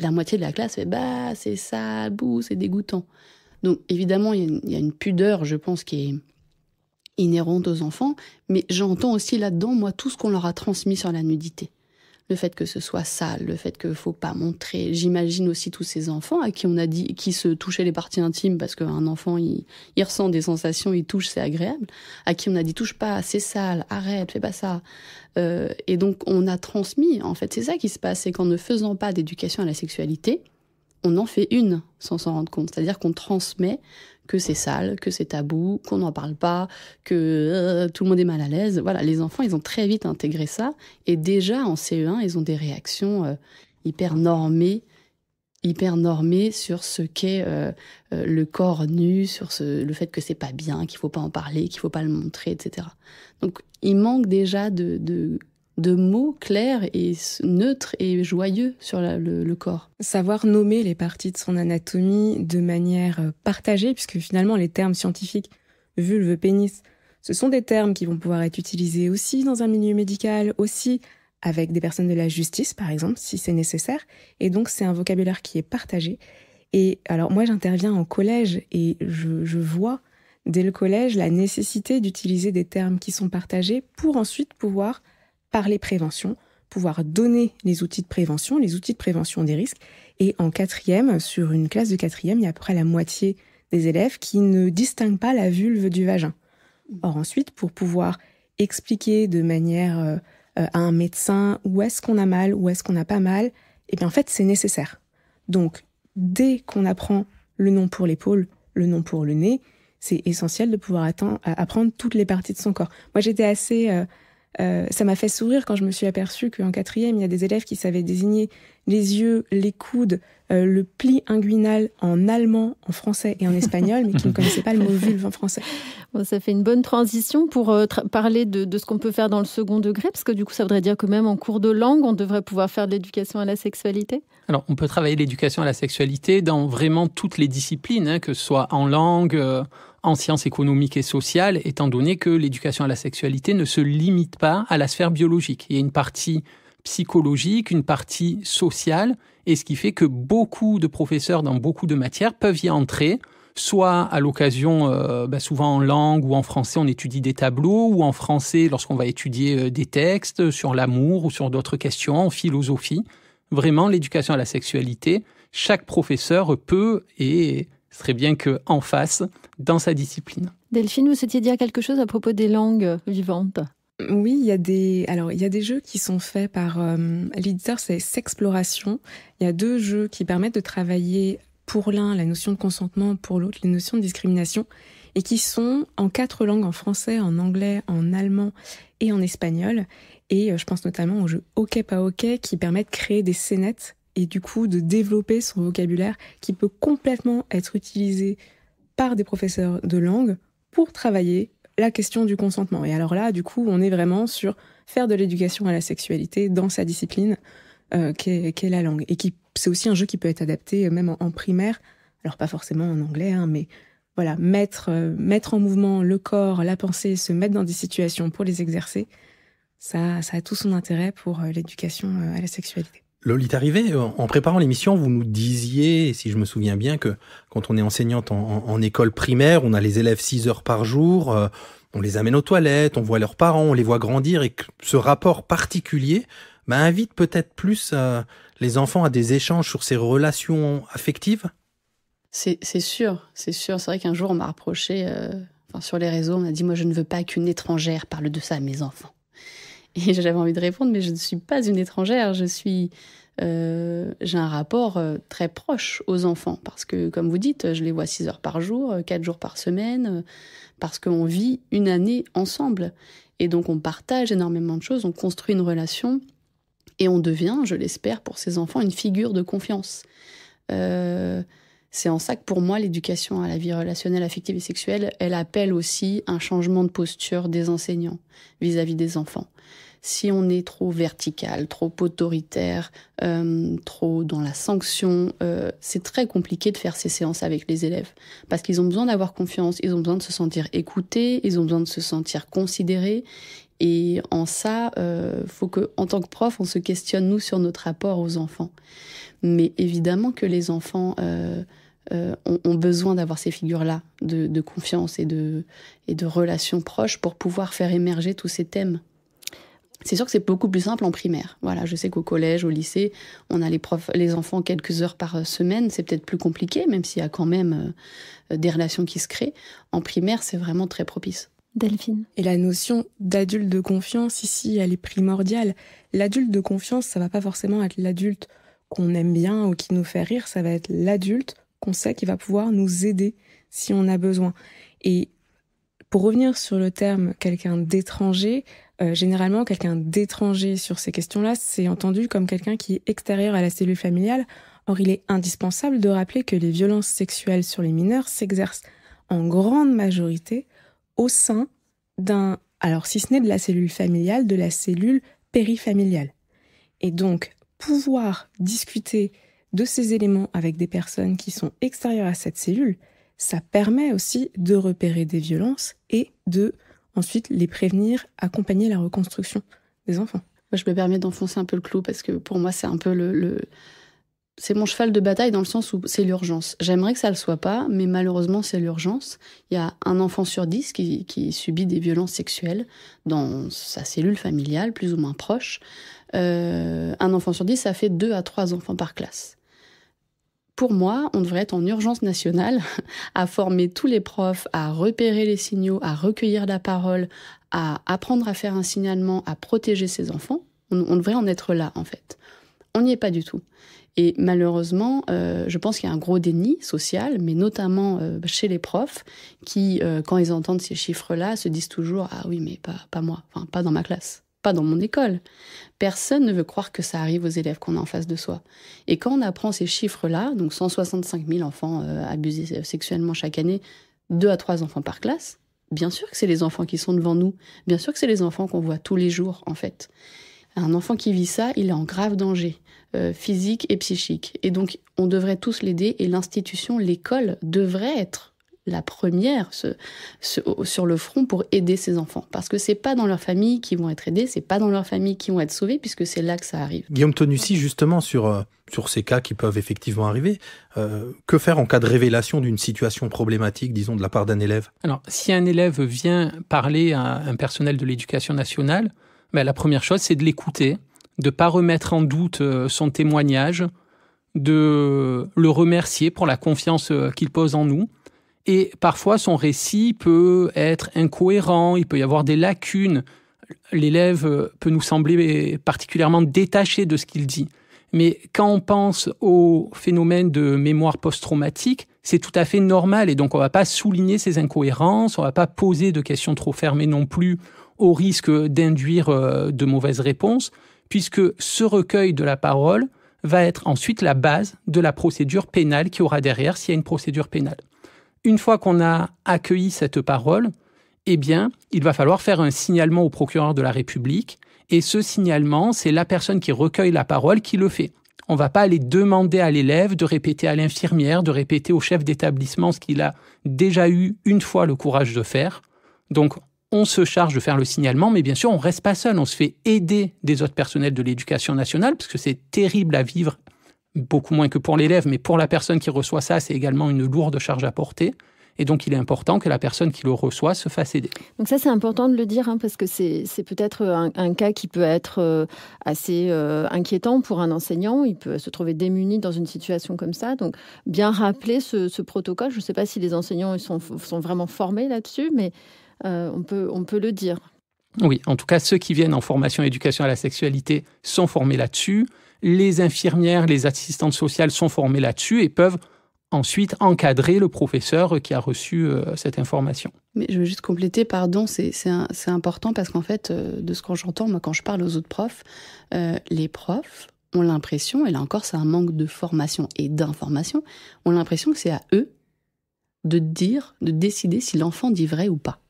la moitié de la classe fait « bah, c'est sale, bouh, c'est dégoûtant ». Donc évidemment, il y a une pudeur, je pense, qui est inhérente aux enfants, mais j'entends aussi là-dedans, moi, tout ce qu'on leur a transmis sur la nudité. Le fait que ce soit sale, le fait qu'il ne faut pas montrer. J'imagine aussi tous ces enfants à qui on a dit, qui se touchaient les parties intimes, parce qu'un enfant, il ressent des sensations, il touche, c'est agréable. À qui on a dit, touche pas, c'est sale, arrête, fais pas ça. Et donc, on a transmis, en fait, c'est ça qui se passe, c'est qu'en ne faisant pas d'éducation à la sexualité, on en fait une sans s'en rendre compte. C'est-à-dire qu'on transmet que c'est sale, que c'est tabou, qu'on n'en parle pas, que tout le monde est mal à l'aise. Voilà, les enfants, ils ont très vite intégré ça. Et déjà, en CE1, ils ont des réactions hyper normées sur ce qu'est le corps nu, sur le fait que c'est pas bien, qu'il faut pas en parler, qu'il faut pas le montrer, etc. Donc, il manque déjà de mots clairs et neutres et joyeux sur le corps. Savoir nommer les parties de son anatomie de manière partagée, puisque finalement les termes scientifiques, vulve, pénis, ce sont des termes qui vont pouvoir être utilisés aussi dans un milieu médical, aussi avec des personnes de la justice, par exemple, si c'est nécessaire. Et donc c'est un vocabulaire qui est partagé. Et alors moi j'interviens en collège et je vois dès le collège la nécessité d'utiliser des termes qui sont partagés pour ensuite pouvoir parler prévention, pouvoir donner les outils de prévention des risques. Et en 4e, sur une classe de 4e, il y a à peu près la moitié des élèves qui ne distinguent pas la vulve du vagin. Or ensuite, pour pouvoir expliquer de manière à un médecin, où est-ce qu'on a mal, où est-ce qu'on n'a pas mal, et bien en fait c'est nécessaire. Donc dès qu'on apprend le nom pour l'épaule, le nom pour le nez, c'est essentiel de pouvoir apprendre toutes les parties de son corps. Moi j'étais assez... ça m'a fait sourire quand je me suis aperçue qu'en 4e, il y a des élèves qui savaient désigner les yeux, les coudes, le pli inguinal en allemand, en français et en espagnol, mais qui ne connaissaient pas le mot vulve en français. Bon, ça fait une bonne transition pour parler de ce qu'on peut faire dans le second degré, parce que du coup, ça voudrait dire que même en cours de langue, on devrait pouvoir faire de l'éducation à la sexualité. Alors, on peut travailler l'éducation à la sexualité dans vraiment toutes les disciplines, que ce soit en langue, en sciences économiques et sociales, étant donné que l'éducation à la sexualité ne se limite pas à la sphère biologique. Il y a une partie psychologique, une partie sociale, et ce qui fait que beaucoup de professeurs dans beaucoup de matières peuvent y entrer, soit à l'occasion, souvent en langue ou en français, on étudie des tableaux, ou en français, lorsqu'on va étudier des textes sur l'amour ou sur d'autres questions, en philosophie. Vraiment, l'éducation à la sexualité, chaque professeur peut et serait bien qu'en fasse dans sa discipline. Delphine, vous souhaitiez dire quelque chose à propos des langues vivantes ? Oui, il y a des jeux qui sont faits par l'éditeur, c'est Sexploration. Il y a 2 jeux qui permettent de travailler pour l'un la notion de consentement, pour l'autre les notions de discrimination, et qui sont en 4 langues, en français, en anglais, en allemand et en espagnol. Et je pense notamment au jeu OK pas OK, qui permet de créer des scénettes et du coup de développer son vocabulaire qui peut complètement être utilisé par des professeurs de langue pour travailler la question du consentement. Et alors là, du coup, on est vraiment sur faire de l'éducation à la sexualité dans sa discipline, qu'est la langue. Et c'est aussi un jeu qui peut être adapté même en primaire, alors pas forcément en anglais, mais voilà, mettre en mouvement le corps, la pensée, se mettre dans des situations pour les exercer, ça a tout son intérêt pour l'éducation à la sexualité. Lolita Rivet, en préparant l'émission, vous nous disiez, si je me souviens bien, que quand on est enseignante en école primaire, on a les élèves 6 heures par jour, on les amène aux toilettes, on voit leurs parents, on les voit grandir, et que ce rapport particulier invite peut-être plus les enfants à des échanges sur ces relations affectives. C'est sûr. C'est vrai qu'un jour, on m'a reproché, sur les réseaux, on m'a dit « Moi, je ne veux pas qu'une étrangère parle de ça à mes enfants ». Et j'avais envie de répondre, mais je ne suis pas une étrangère, j'ai un rapport très proche aux enfants, parce que, comme vous dites, je les vois 6 heures par jour, 4 jours par semaine, parce qu'on vit une année ensemble. Et donc, on partage énormément de choses, on construit une relation, et on devient, je l'espère, pour ces enfants, une figure de confiance. C'est en ça que, pour moi, l'éducation à la vie relationnelle, affective et sexuelle, elle appelle aussi un changement de posture des enseignants vis-à-vis des enfants. Si on est trop vertical, trop autoritaire, trop dans la sanction, c'est très compliqué de faire ces séances avec les élèves. Parce qu'ils ont besoin d'avoir confiance, ils ont besoin de se sentir écoutés, ils ont besoin de se sentir considérés. Et en ça, faut que, en tant que prof, on se questionne, nous, sur notre rapport aux enfants. Mais évidemment que les enfants ont besoin d'avoir ces figures-là de confiance et de relations proches pour pouvoir faire émerger tous ces thèmes. C'est sûr que c'est beaucoup plus simple en primaire. Voilà, je sais qu'au collège, au lycée, on a les enfants quelques heures par semaine. C'est peut-être plus compliqué, même s'il y a quand même des relations qui se créent. En primaire, c'est vraiment très propice. Delphine. Et la notion d'adulte de confiance, ici, elle est primordiale. L'adulte de confiance, ça va pas forcément être l'adulte qu'on aime bien ou qui nous fait rire. Ça va être l'adulte qu'on sait qui va pouvoir nous aider si on a besoin. Et pour revenir sur le terme quelqu'un d'étranger, généralement, quelqu'un d'étranger sur ces questions-là, c'est entendu comme quelqu'un qui est extérieur à la cellule familiale. Or, il est indispensable de rappeler que les violences sexuelles sur les mineurs s'exercent en grande majorité au sein alors si ce n'est de la cellule familiale, de la cellule périfamiliale. Et donc, pouvoir discuter de ces éléments avec des personnes qui sont extérieures à cette cellule, ça permet aussi de repérer des violences et de ensuite les prévenir, accompagner la reconstruction des enfants. Moi, je me permets d'enfoncer un peu le clou parce que pour moi, c'est un peu c'est mon cheval de bataille dans le sens où c'est l'urgence. J'aimerais que ça le soit pas, mais malheureusement, c'est l'urgence. Il y a un enfant sur 10 qui subit des violences sexuelles dans sa cellule familiale, plus ou moins proche. Un enfant sur 10, ça fait 2 à 3 enfants par classe. pour moi, on devrait être en urgence nationale à former tous les profs, à repérer les signaux, à recueillir la parole, à apprendre à faire un signalement, à protéger ses enfants. On devrait en être là, en fait. On n'y est pas du tout. Et malheureusement, je pense qu'il y a un gros déni social, mais notamment chez les profs, qui, quand ils entendent ces chiffres-là, se disent toujours « Ah oui, mais pas moi, enfin, pas dans ma classe, pas dans mon école ». Personne ne veut croire que ça arrive aux élèves qu'on a en face de soi. Et quand on apprend ces chiffres-là, donc 165 000 enfants abusés sexuellement chaque année, 2 à 3 enfants par classe, bien sûr que c'est les enfants qui sont devant nous, bien sûr que c'est les enfants qu'on voit tous les jours, en fait. Un enfant qui vit ça, il est en grave danger, physique et psychique. Et donc, on devrait tous l'aider, et l'institution, l'école, devrait être la première sur le front pour aider ces enfants. Parce que c'est pas dans leur famille qu'ils vont être aidés, c'est pas dans leur famille qu'ils vont être sauvés, puisque c'est là que ça arrive. Guillaume Tonucci, justement, sur ces cas qui peuvent effectivement arriver, que faire en cas de révélation d'une situation problématique, disons, de la part d'un élève ? Alors, si un élève vient parler à un personnel de l'éducation nationale, la première chose, c'est de l'écouter, de ne pas remettre en doute son témoignage, de le remercier pour la confiance qu'il pose en nous. Et parfois, son récit peut être incohérent, il peut y avoir des lacunes. L'élève peut nous sembler particulièrement détaché de ce qu'il dit. Mais quand on pense au phénomène de mémoire post-traumatique, c'est tout à fait normal. Et donc, on ne va pas souligner ces incohérences, on ne va pas poser de questions trop fermées non plus, au risque d'induire de mauvaises réponses, puisque ce recueil de la parole va être ensuite la base de la procédure pénale qu'il y aura derrière s'il y a une procédure pénale. Une fois qu'on a accueilli cette parole, eh bien, il va falloir faire un signalement au procureur de la République. Et ce signalement, c'est la personne qui recueille la parole qui le fait. On ne va pas aller demander à l'élève de répéter à l'infirmière, de répéter au chef d'établissement ce qu'il a déjà eu une fois le courage de faire. Donc, on se charge de faire le signalement, mais bien sûr, on ne reste pas seul. On se fait aider des autres personnels de l'éducation nationale, parce que c'est terrible à vivre, beaucoup moins que pour l'élève, mais pour la personne qui reçoit ça, c'est également une lourde charge à porter. Et donc, il est important que la personne qui le reçoit se fasse aider. Donc ça, c'est important de le dire, parce que c'est peut-être un cas qui peut être assez inquiétant pour un enseignant. Il peut se trouver démuni dans une situation comme ça. Donc, bien rappeler ce protocole. Je ne sais pas si les enseignants ils sont vraiment formés là-dessus, mais on peut le dire. Oui, en tout cas, ceux qui viennent en formation éducation à la sexualité sont formés là-dessus. Les infirmières, les assistantes sociales sont formées là-dessus et peuvent ensuite encadrer le professeur qui a reçu cette information. Mais je veux juste compléter, pardon, c'est important parce qu'en fait, de ce que j'entends, moi, quand je parle aux autres profs, les profs ont l'impression, et là encore, c'est un manque de formation et d'information, ont l'impression que c'est à eux de décider si l'enfant dit vrai ou pas.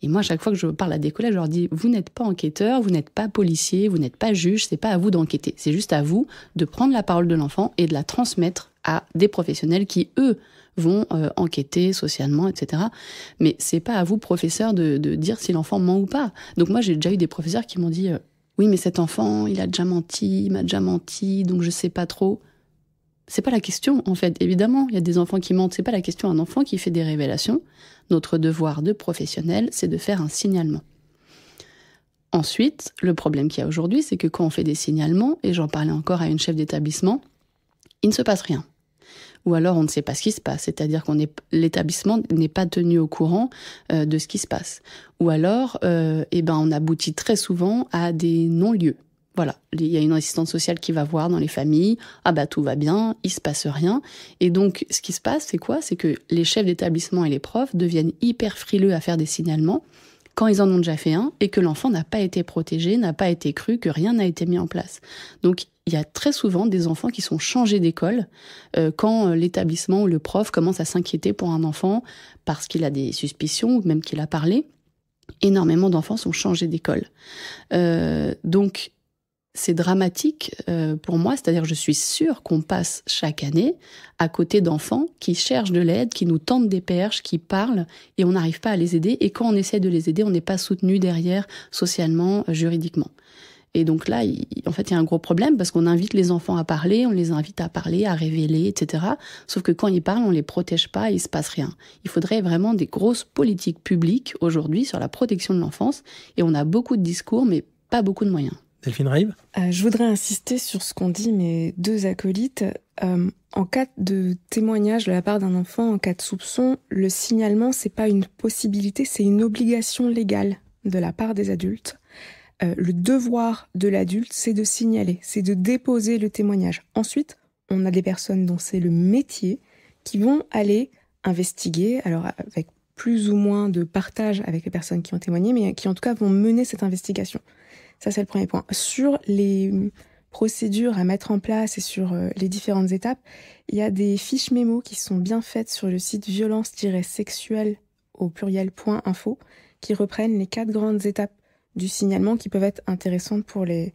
Et moi, à chaque fois que je parle à des collègues, je leur dis, vous n'êtes pas enquêteur, vous n'êtes pas policier, vous n'êtes pas juge, c'est pas à vous d'enquêter. C'est juste à vous de prendre la parole de l'enfant et de la transmettre à des professionnels qui, eux, vont enquêter socialement, etc. Mais c'est pas à vous, professeur, de dire si l'enfant ment ou pas. Donc moi, j'ai déjà eu des professeurs qui m'ont dit, oui, mais cet enfant, il m'a déjà menti, donc je sais pas trop. C'est pas la question, en fait. Évidemment, il y a des enfants qui mentent. C'est pas la question. Un enfant qui fait des révélations, notre devoir de professionnel, c'est de faire un signalement. Ensuite, le problème qu'il y a aujourd'hui, c'est que quand on fait des signalements, et j'en parlais encore à une chef d'établissement, il ne se passe rien. Ou alors on ne sait pas ce qui se passe, c'est-à-dire l'établissement n'est pas tenu au courant de ce qui se passe. Ou alors, on aboutit très souvent à des non-lieux. Voilà, il y a une assistante sociale qui va voir dans les familles, tout va bien, il se passe rien. Et donc, ce qui se passe, c'est quoi ? C'est que les chefs d'établissement et les profs deviennent hyper frileux à faire des signalements quand ils en ont déjà fait un et que l'enfant n'a pas été protégé, n'a pas été cru, que rien n'a été mis en place. Donc, il y a très souvent des enfants qui sont changés d'école quand l'établissement ou le prof commence à s'inquiéter pour un enfant parce qu'il a des suspicions ou même qu'il a parlé. Énormément d'enfants sont changés d'école. Donc, c'est dramatique pour moi, c'est-à-dire je suis sûre qu'on passe chaque année à côté d'enfants qui cherchent de l'aide, qui nous tendent des perches, qui parlent et on n'arrive pas à les aider. Et quand on essaie de les aider, on n'est pas soutenu derrière socialement, juridiquement. Et donc là, il y a un gros problème parce qu'on invite les enfants à parler, on les invite à parler, à révéler, etc. Sauf que quand ils parlent, on les protège pas et il se passe rien. Il faudrait vraiment des grosses politiques publiques aujourd'hui sur la protection de l'enfance et on a beaucoup de discours mais pas beaucoup de moyens. Delphine Reibe ? Je voudrais insister sur ce qu'ont dit mes deux acolytes. En cas de témoignage de la part d'un enfant, en cas de soupçon, le signalement, c'est pas une possibilité, c'est une obligation légale de la part des adultes. Le devoir de l'adulte, c'est de signaler, c'est de déposer le témoignage. Ensuite, on a des personnes dont c'est le métier qui vont aller investiguer, alors avec plus ou moins de partage avec les personnes qui ont témoigné, mais qui en tout cas vont mener cette investigation. Ça, c'est le premier point. Sur les procédures à mettre en place et sur les différentes étapes, il y a des fiches mémo qui sont bien faites sur le site violence-sexuelle au pluriel.info qui reprennent les 4 grandes étapes du signalement qui peuvent être intéressantes pour les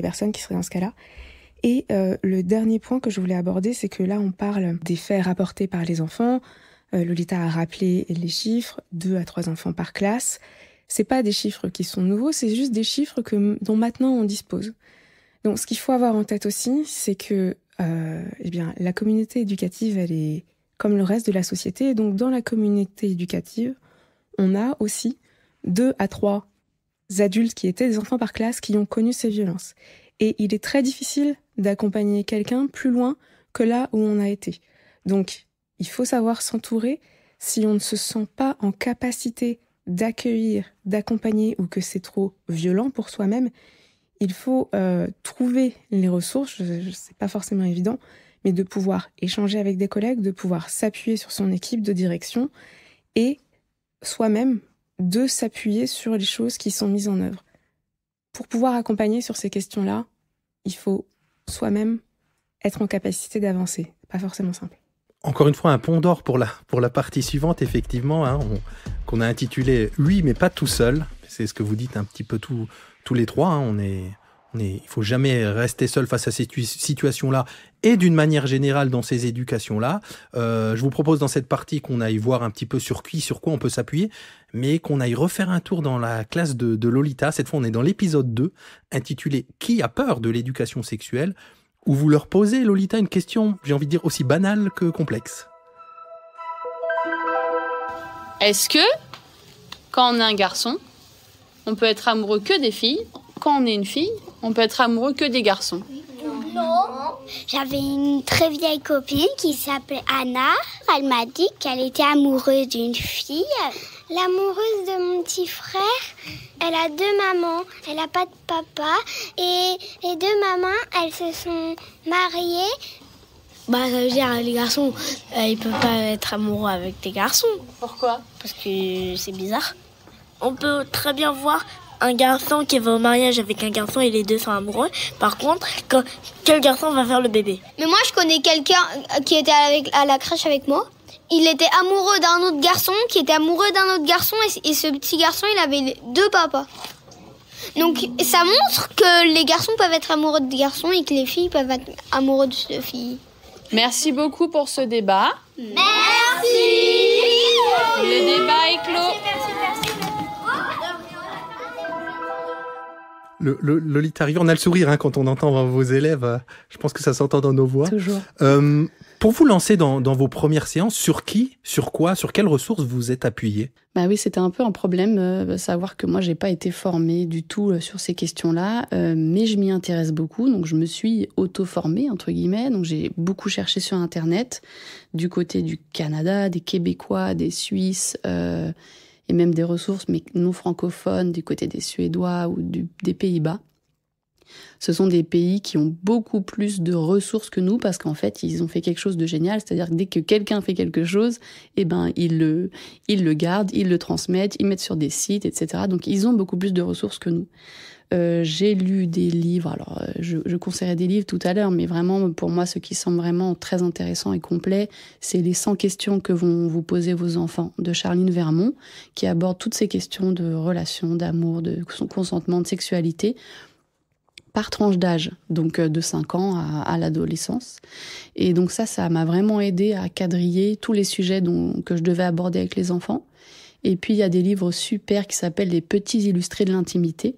personnes qui seraient dans ce cas-là. Et le dernier point que je voulais aborder, c'est que là, on parle des faits rapportés par les enfants. Lolita a rappelé les chiffres, 2 à 3 enfants par classe. C'est pas des chiffres qui sont nouveaux, c'est juste des chiffres dont maintenant on dispose. Donc, ce qu'il faut avoir en tête aussi, c'est que la communauté éducative, elle est comme le reste de la société. Et donc, dans la communauté éducative, on a aussi 2 à 3 adultes qui étaient des enfants par classe qui ont connu ces violences. Et il est très difficile d'accompagner quelqu'un plus loin que là où on a été. Donc, il faut savoir s'entourer. Si on ne se sent pas en capacité d'accueillir, d'accompagner ou que c'est trop violent pour soi-même, il faut trouver les ressources, c'est pas forcément évident, mais de pouvoir échanger avec des collègues, de pouvoir s'appuyer sur son équipe de direction et soi-même de s'appuyer sur les choses qui sont mises en œuvre. Pour pouvoir accompagner sur ces questions-là, il faut soi-même être en capacité d'avancer. C'est pas forcément simple. Encore une fois, un pont d'or pour la partie suivante, effectivement, qu'on a intitulé « Oui, mais pas tout seul ». C'est ce que vous dites un petit peu tous les trois. Il faut jamais rester seul face à ces situations-là et d'une manière générale dans ces éducations-là. Je vous propose dans cette partie qu'on aille voir un petit peu sur quoi on peut s'appuyer, mais qu'on aille refaire un tour dans la classe de Lolita. Cette fois, on est dans l'épisode 2, intitulé « Qui a peur de l'éducation sexuelle ?», où vous leur posez, Lolita, une question, j'ai envie de dire, aussi banale que complexe. Est-ce que, quand on est un garçon, on peut être amoureux que des filles ? Quand on est une fille, on peut être amoureux que des garçons? Non. J'avais une très vieille copine qui s'appelait Anna. Elle m'a dit qu'elle était amoureuse d'une fille. L'amoureuse de mon petit frère, elle a 2 mamans. Elle n'a pas de papa. Et les 2 mamans, elles se sont mariées. Ça veut dire les garçons, ils peuvent pas être amoureux avec des garçons. Pourquoi? Parce que c'est bizarre. On peut très bien voir un garçon qui va au mariage avec un garçon et les 2 sont amoureux. Par contre, quel garçon va faire le bébé? Mais moi, je connais quelqu'un qui était à la crèche avec moi. Il était amoureux d'un autre garçon, qui était amoureux d'un autre garçon. Et ce petit garçon, il avait 2 papas. Donc, ça montre que les garçons peuvent être amoureux de garçons et que les filles peuvent être amoureuses de filles. Merci beaucoup pour ce débat. Merci. Le débat est clos. Merci. Lolita Rivière, on a le sourire quand on entend vos élèves. Je pense que ça s'entend dans nos voix. Toujours. Pour vous lancer dans vos premières séances, sur qui, sur quoi, sur quelles ressources vous êtes appuyé? Bah oui, c'était un peu un problème, savoir que moi, j'ai pas été formée du tout sur ces questions-là, mais je m'y intéresse beaucoup, donc je me suis auto-formée, entre guillemets, donc j'ai beaucoup cherché sur Internet, du côté du Canada, des Québécois, des Suisses, et même des ressources, mais non francophones, du côté des Suédois ou des Pays-Bas. Ce sont des pays qui ont beaucoup plus de ressources que nous parce qu'en fait, ils ont fait quelque chose de génial. C'est-à-dire que dès que quelqu'un fait quelque chose, ils le gardent, ils le transmettent, ils mettent sur des sites, etc. Donc, ils ont beaucoup plus de ressources que nous. J'ai lu des livres. Alors, je conseillerais des livres tout à l'heure, mais vraiment, pour moi, ce qui semble vraiment très intéressant et complet, c'est les 100 questions que vont vous poser vos enfants de Charline Vermont, qui aborde toutes ces questions de relations, d'amour, de consentement, de sexualité, par tranche d'âge, donc de 5 ans à l'adolescence. Et donc ça m'a vraiment aidé à quadriller tous les sujets que je devais aborder avec les enfants. Et puis il y a des livres super qui s'appellent « Les petits illustrés de l'intimité »,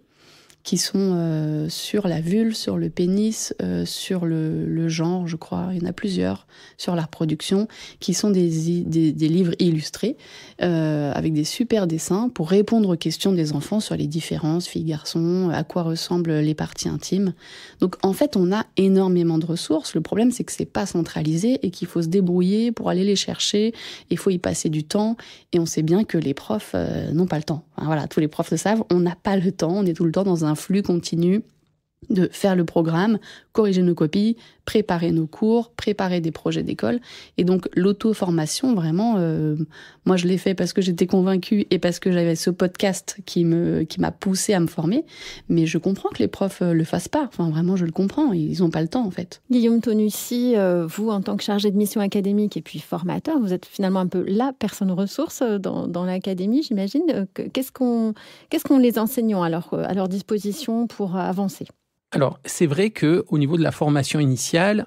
qui sont sur la vulve, sur le pénis, sur le genre, je crois, il y en a plusieurs, sur la reproduction, qui sont des livres illustrés avec des super dessins pour répondre aux questions des enfants sur les différences, filles-garçons, à quoi ressemblent les parties intimes. Donc en fait, on a énormément de ressources. Le problème, c'est que c'est pas centralisé et qu'il faut se débrouiller pour aller les chercher. Il faut y passer du temps et on sait bien que les profs n'ont pas le temps. Enfin, voilà, tous les profs le savent, on n'a pas le temps, on est tout le temps dans un flux continu de faire le programme, corriger nos copies, préparer nos cours, préparer des projets d'école. Et donc l'auto-formation, vraiment, moi je l'ai fait parce que j'étais convaincue et parce que j'avais ce podcast qui m'a poussée à me former. Mais je comprends que les profs le fassent pas. Enfin vraiment, je le comprends. Ils n'ont pas le temps en fait. Guillaume Tonucci, vous en tant que chargé de mission académique et puis formateur, vous êtes finalement un peu la personne ressource dans l'académie, j'imagine. Qu'est-ce qu'ont les enseignants à leur disposition pour avancer ? Alors, c'est vrai qu'au niveau de la formation initiale,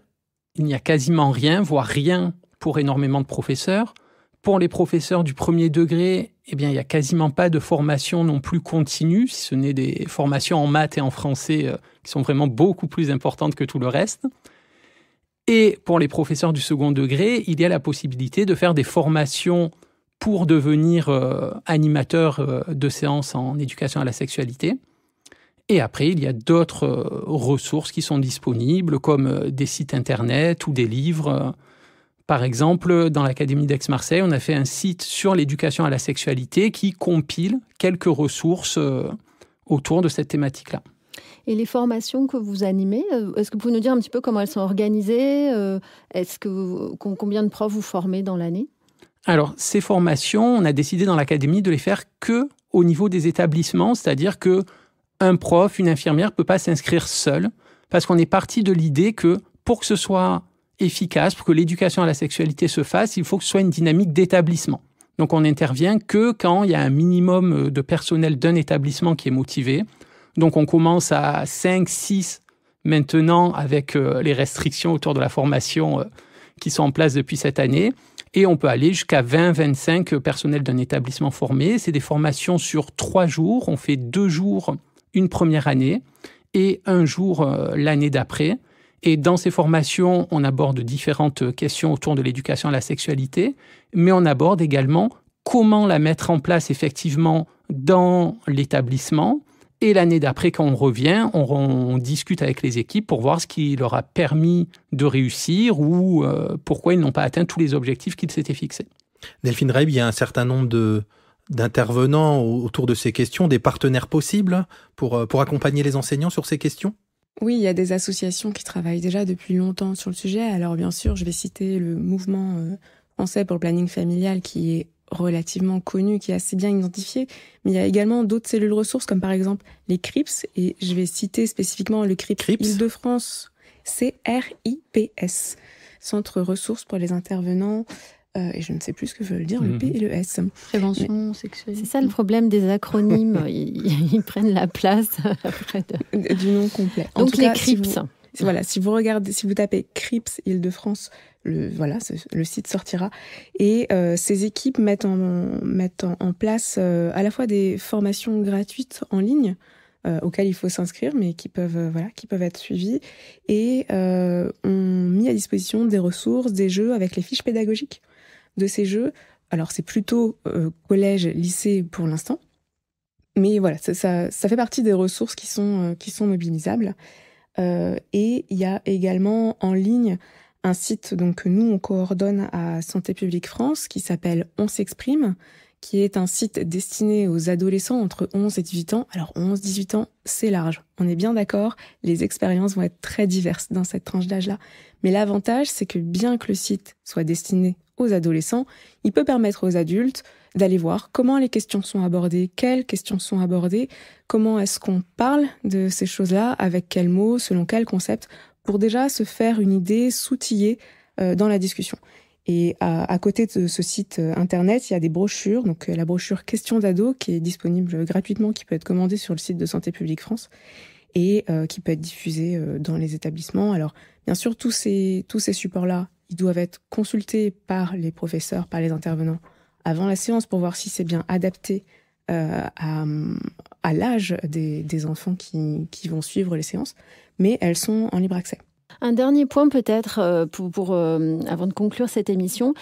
il n'y a quasiment rien, voire rien pour énormément de professeurs. Pour les professeurs du premier degré, eh bien, il n'y a quasiment pas de formation non plus continue, si ce n'est des formations en maths et en français qui sont vraiment beaucoup plus importantes que tout le reste. Et pour les professeurs du second degré, il y a la possibilité de faire des formations pour devenir animateur de séances en éducation à la sexualité. Et après, il y a d'autres ressources qui sont disponibles, comme des sites internet ou des livres. Par exemple, dans l'Académie d'Aix-Marseille, on a fait un site sur l'éducation à la sexualité qui compile quelques ressources autour de cette thématique-là. Et les formations que vous animez, est-ce que vous pouvez nous dire un petit peu comment elles sont organisées ? Combien de profs vous formez dans l'année ? Alors, ces formations, on a décidé dans l'Académie de les faire qu'au niveau des établissements, c'est-à-dire que un prof, une infirmière ne peut pas s'inscrire seul, parce qu'on est parti de l'idée que pour que ce soit efficace, pour que l'éducation à la sexualité se fasse, il faut que ce soit une dynamique d'établissement. Donc on n'intervient que quand il y a un minimum de personnel d'un établissement qui est motivé. Donc on commence à 5, 6 maintenant avec les restrictions autour de la formation qui sont en place depuis cette année. Et on peut aller jusqu'à 20, 25 personnels d'un établissement formés. C'est des formations sur 3 jours. On fait 2 jours une première année et 1 jour l'année d'après. Et dans ces formations, on aborde différentes questions autour de l'éducation à la sexualité, mais on aborde également comment la mettre en place effectivement dans l'établissement. Et l'année d'après, quand on revient, on discute avec les équipes pour voir ce qui leur a permis de réussir ou pourquoi ils n'ont pas atteint tous les objectifs qu'ils s'étaient fixés. Delphine Reib, il y a un certain nombre d'intervenants autour de ces questions, des partenaires possibles pour accompagner les enseignants sur ces questions ? Oui, il y a des associations qui travaillent déjà depuis longtemps sur le sujet. Alors bien sûr, je vais citer le mouvement français pour le planning familial qui est relativement connu, qui est assez bien identifié. Mais il y a également d'autres cellules ressources comme par exemple les CRIPS. Et je vais citer spécifiquement le CRIPS Île-de-France, CRIPS, Centre ressources pour les intervenants. Et je ne sais plus ce que veulent dire le P et le S. Prévention sexuelle. C'est ça le problème des acronymes, ils prennent la place après du nom complet. Donc les CRIPS. Si vous tapez CRIPS Île-de-France, le site sortira. Et ces équipes mettent en place à la fois des formations gratuites en ligne auxquelles il faut s'inscrire, mais qui peuvent être suivies, et ont mis à disposition des ressources, des jeux avec les fiches pédagogiques de ces jeux. Alors c'est plutôt collège, lycée pour l'instant, mais voilà, ça fait partie des ressources qui sont mobilisables. Et il y a également en ligne un site que nous on coordonne à Santé publique France qui s'appelle On s'exprime, qui est un site destiné aux adolescents entre 11 et 18 ans. Alors 11-18 ans, c'est large, on est bien d'accord, les expériences vont être très diverses dans cette tranche d'âge-là. Mais l'avantage, c'est que bien que le site soit destiné aux adolescents, il peut permettre aux adultes d'aller voir comment les questions sont abordées, quelles questions sont abordées, comment est-ce qu'on parle de ces choses-là, avec quels mots, selon quel concept, pour déjà se faire une idée, s'outiller dans la discussion. Et à côté de ce site internet, il y a des brochures, donc la brochure Questions d'ado qui est disponible gratuitement, qui peut être commandée sur le site de Santé publique France et qui peut être diffusée dans les établissements. Alors bien sûr, tous ces supports-là, ils doivent être consultés par les professeurs, par les intervenants avant la séance pour voir si c'est bien adapté à l'âge des enfants qui vont suivre les séances, mais elles sont en libre accès. Un dernier point peut-être avant de conclure cette émission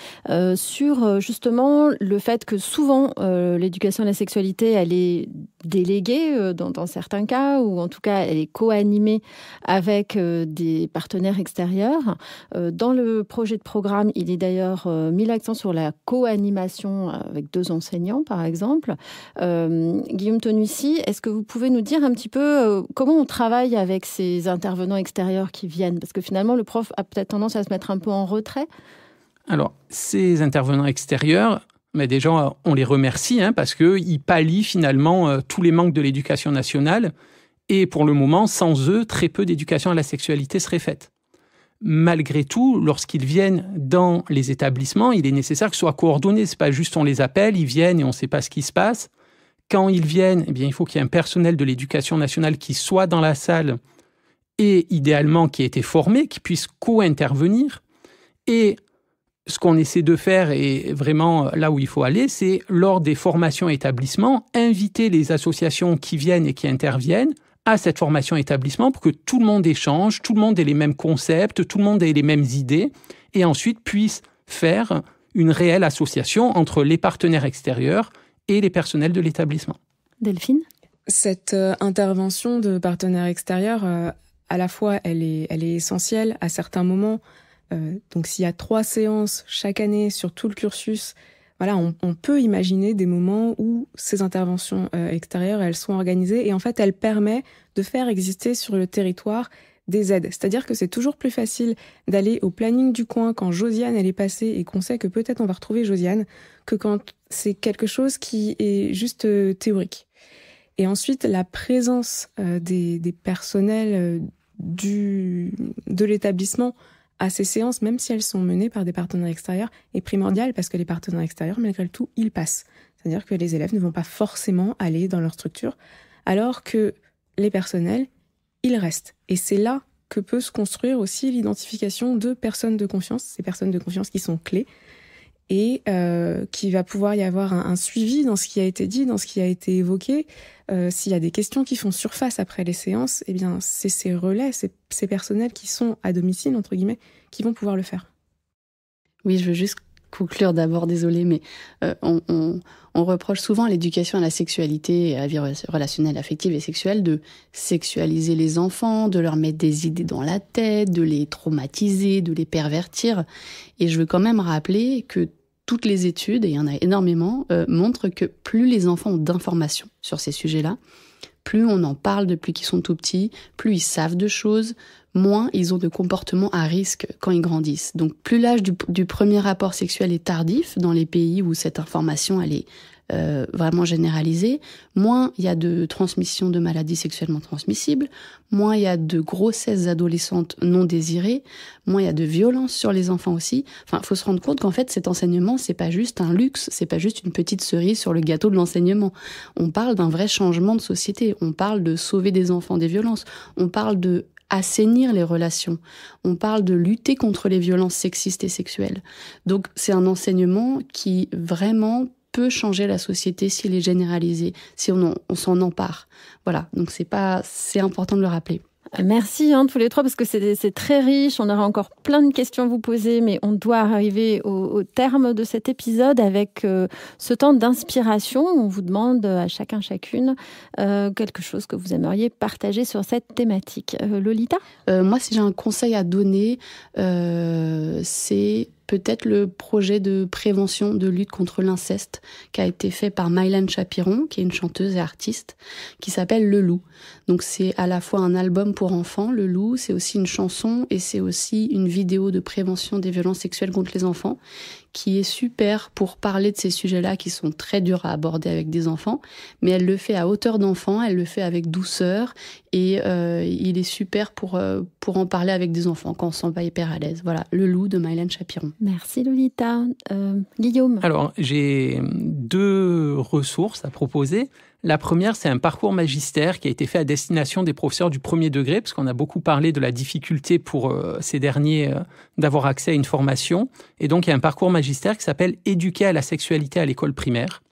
sur justement le fait que souvent l'éducation à la sexualité elle est déléguée dans certains cas ou en tout cas elle est co-animée avec des partenaires extérieurs. Dans le projet de programme, il est d'ailleurs mis l'accent sur la co-animation avec 2 enseignants par exemple. Guillaume Tonucci, est-ce que vous pouvez nous dire un petit peu comment on travaille avec ces intervenants extérieurs qui viennent ? Parce que finalement, le prof a peut-être tendance à se mettre un peu en retrait. Alors, ces intervenants extérieurs, mais déjà, on les remercie parce qu'ils pallient finalement tous les manques de l'éducation nationale. Et pour le moment, sans eux, très peu d'éducation à la sexualité serait faite. Malgré tout, lorsqu'ils viennent dans les établissements, il est nécessaire que ce soit coordonné. Ce n'est pas juste on les appelle, ils viennent et on ne sait pas ce qui se passe. Quand ils viennent, il faut qu'il y ait un personnel de l'éducation nationale qui soit dans la salle et idéalement qui ait été formé, qui puisse co-intervenir. Et ce qu'on essaie de faire, et vraiment là où il faut aller, c'est lors des formations établissements, inviter les associations qui viennent et qui interviennent à cette formation établissement pour que tout le monde échange, tout le monde ait les mêmes concepts, tout le monde ait les mêmes idées, et ensuite puisse faire une réelle association entre les partenaires extérieurs et les personnels de l'établissement. Delphine ? Cette intervention de partenaires extérieurs, à la fois, elle est essentielle à certains moments. Donc, s'il y a 3 séances chaque année sur tout le cursus, voilà, on peut imaginer des moments où ces interventions extérieures, elles sont organisées et en fait, elles permettent de faire exister sur le territoire des aides. C'est-à-dire que c'est toujours plus facile d'aller au planning du coin quand Josiane, elle est passée et qu'on sait que peut-être on va retrouver Josiane, que quand c'est quelque chose qui est juste théorique. Et ensuite, la présence des personnels de l'établissement à ces séances, même si elles sont menées par des partenaires extérieurs, est primordiale parce que les partenaires extérieurs, malgré tout, ils passent. C'est-à-dire que les élèves ne vont pas forcément aller dans leur structure, alors que les personnels, ils restent. Et c'est là que peut se construire aussi l'identification de personnes de confiance, ces personnes de confiance qui sont clés, et qu'il va pouvoir y avoir un suivi dans ce qui a été dit, dans ce qui a été évoqué. S'il y a des questions qui font surface après les séances, eh bien, c'est ces relais, ces personnels qui sont à domicile, entre guillemets, qui vont pouvoir le faire. Oui, je veux juste conclure d'abord, désolée, mais on reproche souvent à l'éducation à la sexualité et à la vie relationnelle, affective et sexuelle de sexualiser les enfants, de leur mettre des idées dans la tête, de les traumatiser, de les pervertir. Et je veux quand même rappeler que toutes les études, et il y en a énormément, montrent que plus les enfants ont d'informations sur ces sujets-là, plus on en parle depuis qu'ils sont tout petits, plus ils savent de choses, moins ils ont de comportements à risque quand ils grandissent. Donc plus l'âge du premier rapport sexuel est tardif dans les pays où cette information elle est vraiment généralisée, moins il y a de transmission de maladies sexuellement transmissibles, moins il y a de grossesses adolescentes non désirées, moins il y a de violences sur les enfants aussi. Enfin, faut se rendre compte qu'en fait, cet enseignement, c'est pas juste un luxe, c'est pas juste une petite cerise sur le gâteau de l'enseignement. On parle d'un vrai changement de société, on parle de sauver des enfants des violences, on parle de assainir les relations. On parle de lutter contre les violences sexistes et sexuelles. Donc, c'est un enseignement qui vraiment peut changer la société s'il est généralisé, si on s'en empare. Voilà, donc c'est important de le rappeler. Merci tous les trois parce que c'est très riche. On aura encore plein de questions à vous poser, mais on doit arriver au terme de cet épisode avec ce temps d'inspiration. On vous demande à chacun, chacune quelque chose que vous aimeriez partager sur cette thématique. Lolita ? Moi, si j'ai un conseil à donner, c'est peut-être le projet de prévention, de lutte contre l'inceste qui a été fait par Mylène Chapiron, qui est une chanteuse et artiste, qui s'appelle Le Loup. Donc c'est à la fois un album pour enfants, Le Loup, c'est aussi une chanson et c'est aussi une vidéo de prévention des violences sexuelles contre les enfants qui est super pour parler de ces sujets-là qui sont très durs à aborder avec des enfants, mais elle le fait à hauteur d'enfant, elle le fait avec douceur et il est super pour en parler avec des enfants quand on ne se sent pas hyper à l'aise. Voilà, Le Loup de Mylène Chapiron. Merci Lolita. Guillaume ? Alors, j'ai 2 ressources à proposer. La première, c'est un parcours magistère qui a été fait à destination des professeurs du premier degré, parce qu'on a beaucoup parlé de la difficulté pour ces derniers d'avoir accès à une formation. Et donc, il y a un parcours magistère qui s'appelle « Éduquer à la sexualité à l'école primaire ».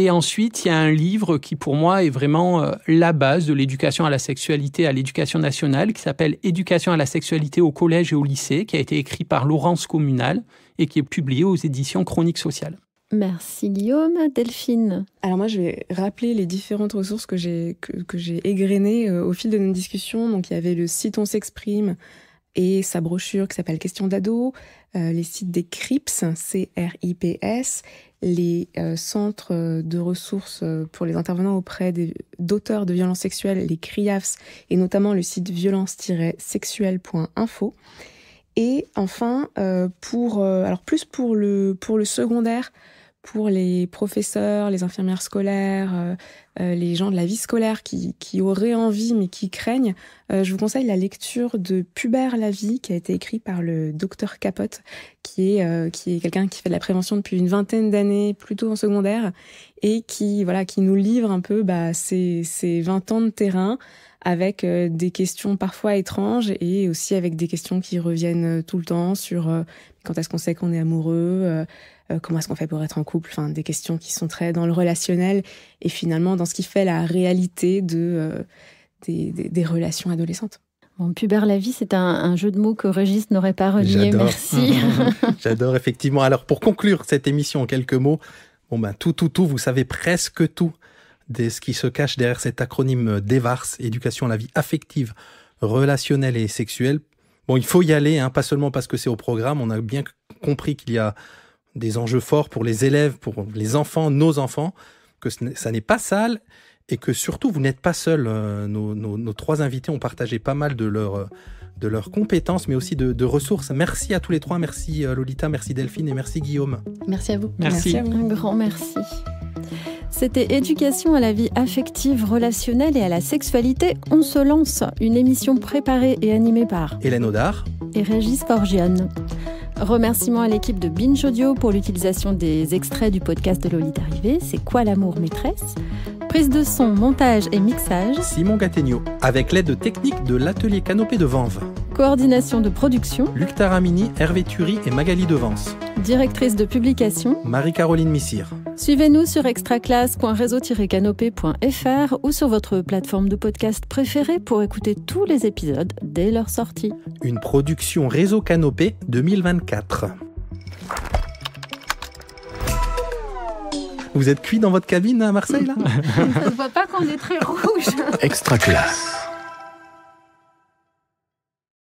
Et ensuite, il y a un livre qui, pour moi, est vraiment la base de l'éducation à la sexualité à l'éducation nationale, qui s'appelle « Éducation à la sexualité au collège et au lycée », qui a été écrit par Laurence Communal et qui est publié aux éditions Chroniques Sociales. Merci Guillaume. Delphine? Alors moi, je vais rappeler les différentes ressources que j'ai égrenées au fil de nos discussions. Donc il y avait le site On s'exprime et sa brochure qui s'appelle Questions d'ado, les sites des CRIPS, C-R-I-P-S, les centres de ressources pour les intervenants auprès d'auteurs de violences sexuelles, les CRIAFS, et notamment le site violence-sexuelle.info. Et enfin, pour le secondaire, pour les professeurs, les infirmières scolaires, les gens de la vie scolaire qui auraient envie mais qui craignent, je vous conseille la lecture de Pubère la vie, qui a été écrit par le docteur Capote, qui est quelqu'un qui fait de la prévention depuis une vingtaine d'années, plutôt en secondaire, et qui nous livre un peu ces 20 ans de terrain, avec des questions parfois étranges et aussi avec des questions qui reviennent tout le temps sur quand est-ce qu'on sait qu'on est amoureux, comment est-ce qu'on fait pour être en couple, enfin des questions qui sont très dans le relationnel et finalement dans ce qui fait la réalité des relations adolescentes. Bon, Pubère la vie, c'est un jeu de mots que Régis n'aurait pas renié. J'adore. Merci. J'adore, effectivement. Alors, pour conclure cette émission en quelques mots, tout, vous savez presque tout de ce qui se cache derrière cet acronyme d'EVARS, éducation à la vie affective, relationnelle et sexuelle. Bon, il faut y aller, pas seulement parce que c'est au programme. On a bien compris qu'il y a des enjeux forts pour les élèves, pour les enfants, nos enfants, que ça n'est pas sale et que surtout, vous n'êtes pas seuls. Nos trois invités ont partagé pas mal de leurs compétences, mais aussi de ressources. Merci à tous les trois. Merci Lolita, merci Delphine et merci Guillaume. Merci à vous. Merci. À vous. Un grand merci. C'était Éducation à la vie affective, relationnelle et à la sexualité. On se lance, une émission préparée et animée par Hélène Audard et Régis Forgione. Remerciements à l'équipe de Binge Audio pour l'utilisation des extraits du podcast de Lolita Rivet. C'est quoi l'amour, maîtresse? Prise de son, montage et mixage. Simon Gattegno, avec l'aide technique de l'atelier Canopée de Vanves. Coordination de production. Luc Taramini, Hervé Thury et Magali Devance. Directrice de publication. Marie-Caroline Missire. Suivez-nous sur extraclasse.réseau-canopé.fr ou sur votre plateforme de podcast préférée pour écouter tous les épisodes dès leur sortie. Une production Réseau Canopé 2024. Vous êtes cuit dans votre cabine à Marseille, là? Ça se voit pas qu'on est très rouge. Extraclasse.